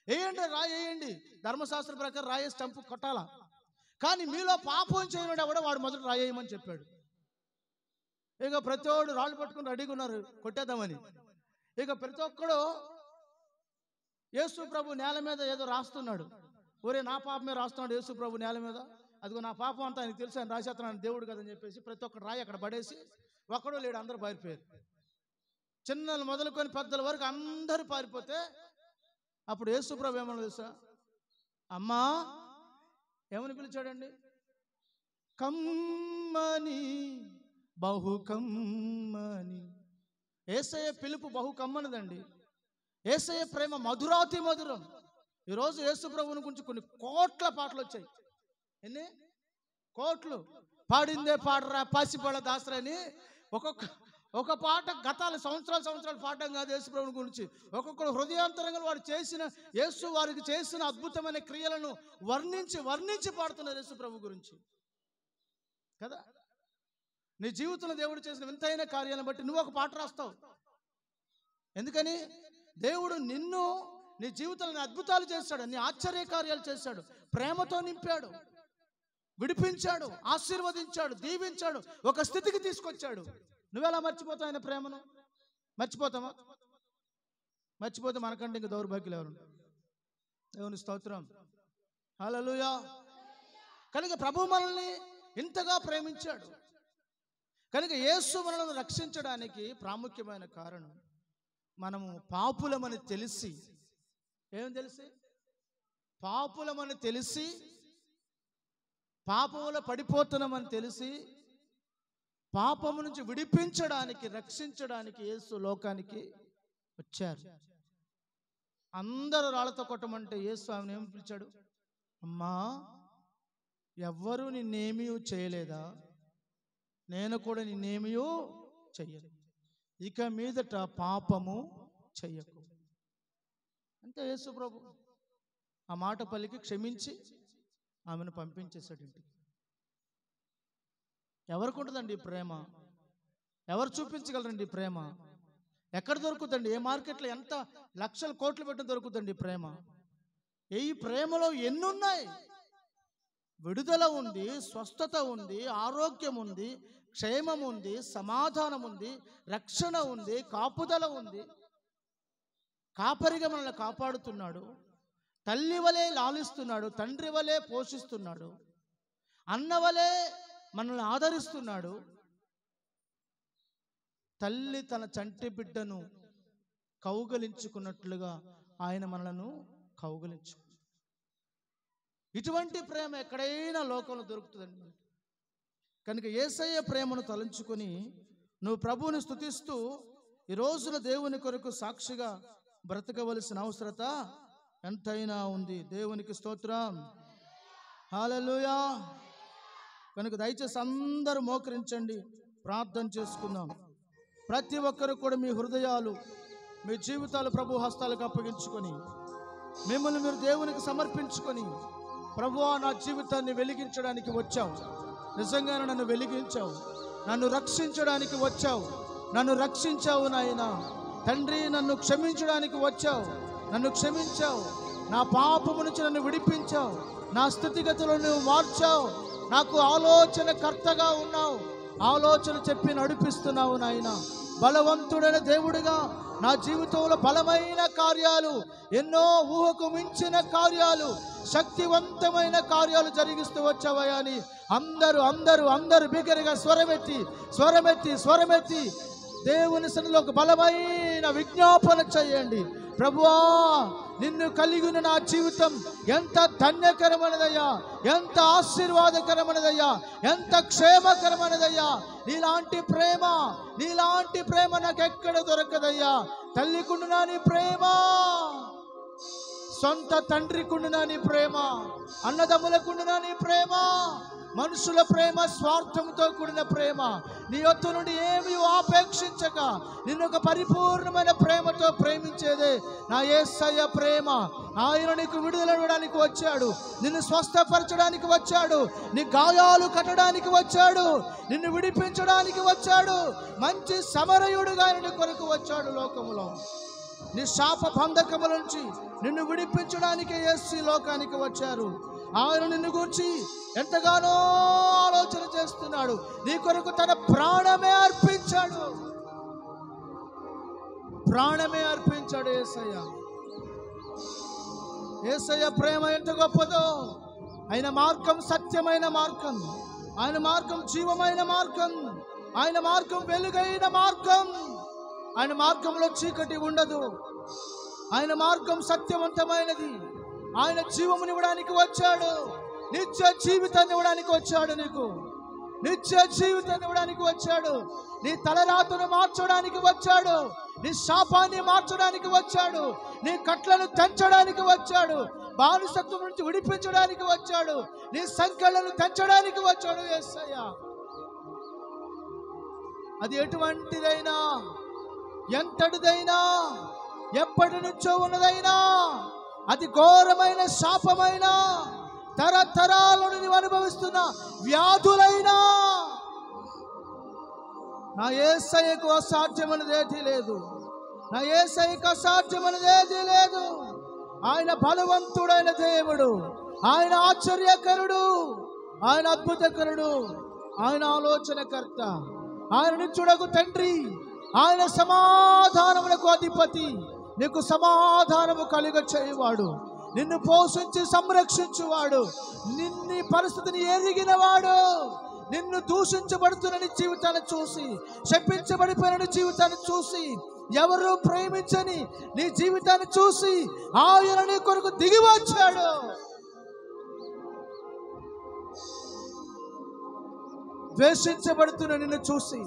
వేయండి, రాయి వేయండి, ధర్మశాస్త్రం ప్రకారం రాయేసి చంపు కొట్టాలా. కానీ మీలో పాపం చేయనివాడు ఎవడో వాడు మొదట రాయి వేయమని చెప్పాడు. ఇక ప్రతి ఒక్కడు రాళ్ళు పట్టుకుని రెడీగా ఉన్నారు కొట్టేద్దామని. ఇక ప్రతి ఒక్కడు యేసు ప్రభు నేల మీద ఏదో రాస్తున్నాడు. ఒరే నా పాపమే రాస్తున్నాడు యేసు ప్రభు నేల మీద, అదిగో నా పాపం అంతా ఆయనకు తెలుసు, ఆయన రాసేస్తున్నాను దేవుడు కదని చెప్పేసి ప్రతి ఒక్కడు రాయి అక్కడ పడేసి ఒక్కడో లేడు, అందరూ పారిపోయారు. చిన్నలు మొదలుకొని పెద్దల వరకు అందరూ పారిపోతే అప్పుడు యేసు ప్రభు ఏమన్నా తెలుసా? అమ్మా ఏమని పిలిచాడండి? కమ్మని, బహు కమ్మని. యేసయ్య పిలుపు బహు కమ్మనిదండి. యేసయ్య ప్రేమ మధురాతి మధురం. ఈరోజు యేసు ప్రభువుని గురించి కొన్ని కోట్ల పాటలు వచ్చాయి. ఎన్ని కోట్లు? పాడిందే పాడరా పాసిపడ దాసరా అని ఒక పాట గతాలు సంవత్సరాలు పాడడం కాదు యేసు ప్రభువుని గురించి. ఒక్కొక్కరు హృదయాంతరంగా వాడు చేసిన, యేసు వారికి చేసిన అద్భుతమైన క్రియలను వర్ణించి పాడుతున్నారు యేసు ప్రభు గురించి కదా. నీ జీవితంలో దేవుడు చేసిన వింతైన కార్యాలను బట్టి నువ్వు ఒక పాట రాస్తావు. ఎందుకని? దేవుడు నిన్ను, నీ జీవితంలో అద్భుతాలు చేశాడు, నీ ఆశ్చర్య కార్యాలు చేశాడు, ప్రేమతో నింపాడు, విడిపించాడు, ఆశీర్వదించాడు, దీవించాడు, ఒక స్థితికి తీసుకొచ్చాడు. నువ్వెలా మర్చిపోతావు ఆయన ప్రేమను? మర్చిపోతావా? మర్చిపోతే మనకంటే ఇంక దౌర్భాగ్యులు ఎవరు? దేవుని స్తోత్రం, హల్లెలూయా. కనుక ప్రభు మనల్ని ఇంతగా ప్రేమించాడు. కనుక యేసు మనల్ని రక్షించడానికి ప్రాముఖ్యమైన కారణం, మనము పాపులమని తెలిసి, ఏం తెలిసి? పాపులమని తెలిసి, పాపములో పడిపోతున్నామని తెలిసి, పాపము నుంచి విడిపించడానికి, రక్షించడానికి యేసు లోకానికి వచ్చారు. అందరూ రాళ్లతో కొట్టమంటే యేసు ఆమెను ఏమి పిలిచాడు? అమ్మా ఎవ్వరూ నిన్నేమీ చేయలేదా? నేను కూడా నిన్నేమీ చెయ్యను, ఇక మీదట పాపము చెయ్యకు. అంతే. యేసు ప్రభు ఆ మాట పలికి క్షమించి ఆమెను పంపించేశాడు ఇంటికి. ఎవరికి ఉంటుందండి ఈ ప్రేమ? ఎవరు చూపించగలరండి ఈ ప్రేమ? ఎక్కడ దొరుకుతుందండి? ఏ మార్కెట్లో ఎంత లక్షల కోట్లు పెట్టి దొరుకుతుందండి ప్రేమ? ఈ ప్రేమలో ఎన్నున్నాయి? విడుదల ఉంది, స్వస్థత ఉంది, ఆరోగ్యం ఉంది, క్షేమం ఉంది, సమాధానం ఉంది, రక్షణ ఉంది, కాపుదల ఉంది. కాపరిగా మనల్ని కాపాడుతున్నాడు, తల్లి వలె లాలిస్తున్నాడు, తండ్రి వలె పోషిస్తున్నాడు, అన్న వలె మనల్ని ఆదరిస్తున్నాడు. తల్లి తన చంటి బిడ్డను కౌగలించుకున్నట్లుగా ఆయన మనలను కౌగలించు. ఇటువంటి ప్రేమ ఎక్కడైనా లోకంలో దొరుకుతుందండి. కనుక యేసయ్య ప్రేమను తలంచుకొని నువ్వు ప్రభువుని స్తుతిస్తూ ఈ రోజున దేవుని కొరకు సాక్షిగా బ్రతకవలసిన అవసరత ఎంతైనా ఉంది. దేవునికి స్తోత్రం, హల్లెలూయా. కనుక దయచేసి అందరూ మోకరించండి, ప్రార్థన చేసుకుందాం. ప్రతి ఒక్కరు కూడా మీ హృదయాలు, మీ జీవితాలు ప్రభు హస్తాలకు అప్పగించుకొని మిమ్మల్ని మీరు దేవునికి సమర్పించుకొని, ప్రభువా నా జీవితాన్ని వెలిగించడానికి వచ్చావు, నిజంగానే నన్ను వెలిగించావు, నన్ను రక్షించడానికి వచ్చావు, నన్ను రక్షించావు నాయనా తండ్రి, నన్ను క్షమించడానికి వచ్చావు, నన్ను క్షమించావు, నా పాపము నుంచి నన్ను విడిపించావు, నా స్థితిగతులను నువ్వు మార్చావు, నాకు ఆలోచన కర్తగా ఉన్నావు, ఆలోచన చెప్పి నడిపిస్తున్నావు నాయనా. బలవంతుడైన దేవుడిగా నా జీవితంలో బలమైన కార్యాలు, ఎన్నో ఊహకు మించిన కార్యాలు, శక్తివంతమైన కార్యాలు జరిగిస్తూ వచ్చావయ్యా అని అందరూ బిగ్గరగా స్వరమెత్తి దేవుని సన్నిధిలో ఒక బలమైన విజ్ఞాపన చేయండి. ప్రభువా నిన్ను కలిగిన నా జీవితం ఎంత ధన్యకరమైనదయ్యా, ఎంత ఆశీర్వాదకరమైనదయ్యా, ఎంత క్షేమకరమైనదయ్యా. నీలాంటి ప్రేమ నాకు ఎక్కడ దొరకదయ్యా. తల్లికుండునా నీ ప్రేమ, సొంత తండ్రికుండునా నీ ప్రేమ, అన్నదమ్ములకుండునా నీ ప్రేమ, మనుషుల ప్రేమ స్వార్థంతో కూడిన ప్రేమ, నీ యొద్ద నుండి ఏమీ ఆపేక్షించక నిన్ను ఒక పరిపూర్ణమైన ప్రేమతో ప్రేమించేదే నా యేసయ్య ప్రేమ. ఆయన నీకు విడుదలడానికి వచ్చాడు, నిన్ను స్వస్థపరచడానికి వచ్చాడు, నీ గాయాలు కట్టడానికి వచ్చాడు, నిన్ను విడిపించడానికి వచ్చాడు. మంచి సమరయుడుగా ఆయన నీ కొరకు వచ్చాడు లోకములో. నీ శాప బంధకముల నుంచి నిన్ను విడిపించడానికి యేసు లోకానికి వచ్చారు. ఆయన నిన్ను గురించి ఎంతగానో ఆలోచన చేస్తున్నాడు. నీ కొరకు తన ప్రాణమే అర్పించాడు, యేసయ్య. యేసయ్య ప్రేమ ఎంత గొప్పదో. ఆయన మార్గం సత్యమైన మార్గం, ఆయన మార్గం జీవమైన మార్గం, ఆయన మార్గం వెలుగైన మార్గం. ఆయన మార్గంలో చీకటి ఉండదు, ఆయన మార్గం సత్యవంతమైనది. ఆయన జీవమునివ్వడానికి వచ్చాడు, నిత్య జీవితాన్ని ఇవ్వడానికి వచ్చాడు. నీకు నిత్య జీవితాన్ని ఇవ్వడానికి వచ్చాడు. నీ తలరాతను మార్చడానికి వచ్చాడు, నీ శాపాన్ని మార్చడానికి వచ్చాడు, నీ కట్లను తెంచడానికి వచ్చాడు, బానిసత్వం నుంచి విడిపించడానికి వచ్చాడు, నీ సంఖ్యలను తెంచడానికి వచ్చాడు యేసయ్య. అది ఎటువంటిదైనా, ఎంతటిదైనా, ఎప్పటి నుంచో ఉన్నదైనా, అది ఘోరమైన శాపమైన, తరతరాలను నీవు అనుభవిస్తున్న వ్యాధులైనా, నా యేసయ్యకు అసాధ్యమైనది ఏదీ లేదు, నా యేసయ్యకు అసాధ్యమైనది ఏదీ లేదు. ఆయన బలవంతుడైన దేవుడు, ఆయన ఆశ్చర్యకరుడు, ఆయన అద్భుతకరుడు, ఆయన ఆలోచనకర్త, ఆయన నిత్యుడగు తండ్రి, ఆయన సమాధానములకు అధిపతి, నీకు సమాధానము కలుగ చేయువాడు, నిన్ను పోషించి సంరక్షించువాడు, నిన్ను పరిస్థితిని ఎరిగినవాడు, నిన్ను దూషించబడుతున్న నీ జీవితాన్ని చూసి, శపించబడిపోయిన నీ జీవితాన్ని చూసి, ఎవరు ప్రేమించని నీ జీవితాన్ని చూసి ఆయన నీ కొరకు దిగి వచ్చాడు. ద్వేషించబడుతున్న నిన్ను చూసి,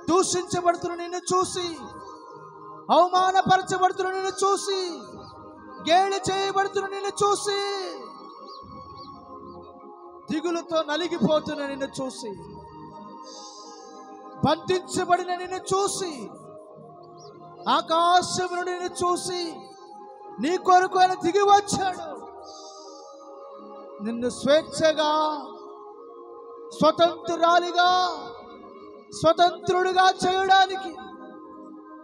దూషించబడుతున్న నిన్ను చూసి, అవమానపరచబడుతున్న నిన్ను చూసి, గేలి చేయబడుతున్న నిన్ను చూసి, దిగులుతో నలిగిపోతున్న నిన్ను చూసి, బంధించబడిన నిన్ను చూసి, ఆకాశం నుండి నిన్ను చూసి నీ కొరకు ఆయన దిగి వచ్చాడు. నిన్ను స్వేచ్ఛగా, స్వతంత్రురాలిగా, స్వతంత్రుడిగా చేయడానికి,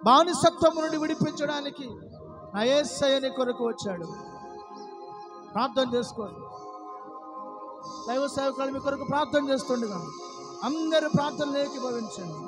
బానిసత్వం నుండి విడిపించడానికి నా యేసయ్య నీ కొరకు వచ్చాడు. ప్రార్థన చేసుకోండి. దైవ సేవకులు మీ కొరకు ప్రార్థన చేస్తుండగా అందరూ ప్రార్థనలు ఏకీభవించండి.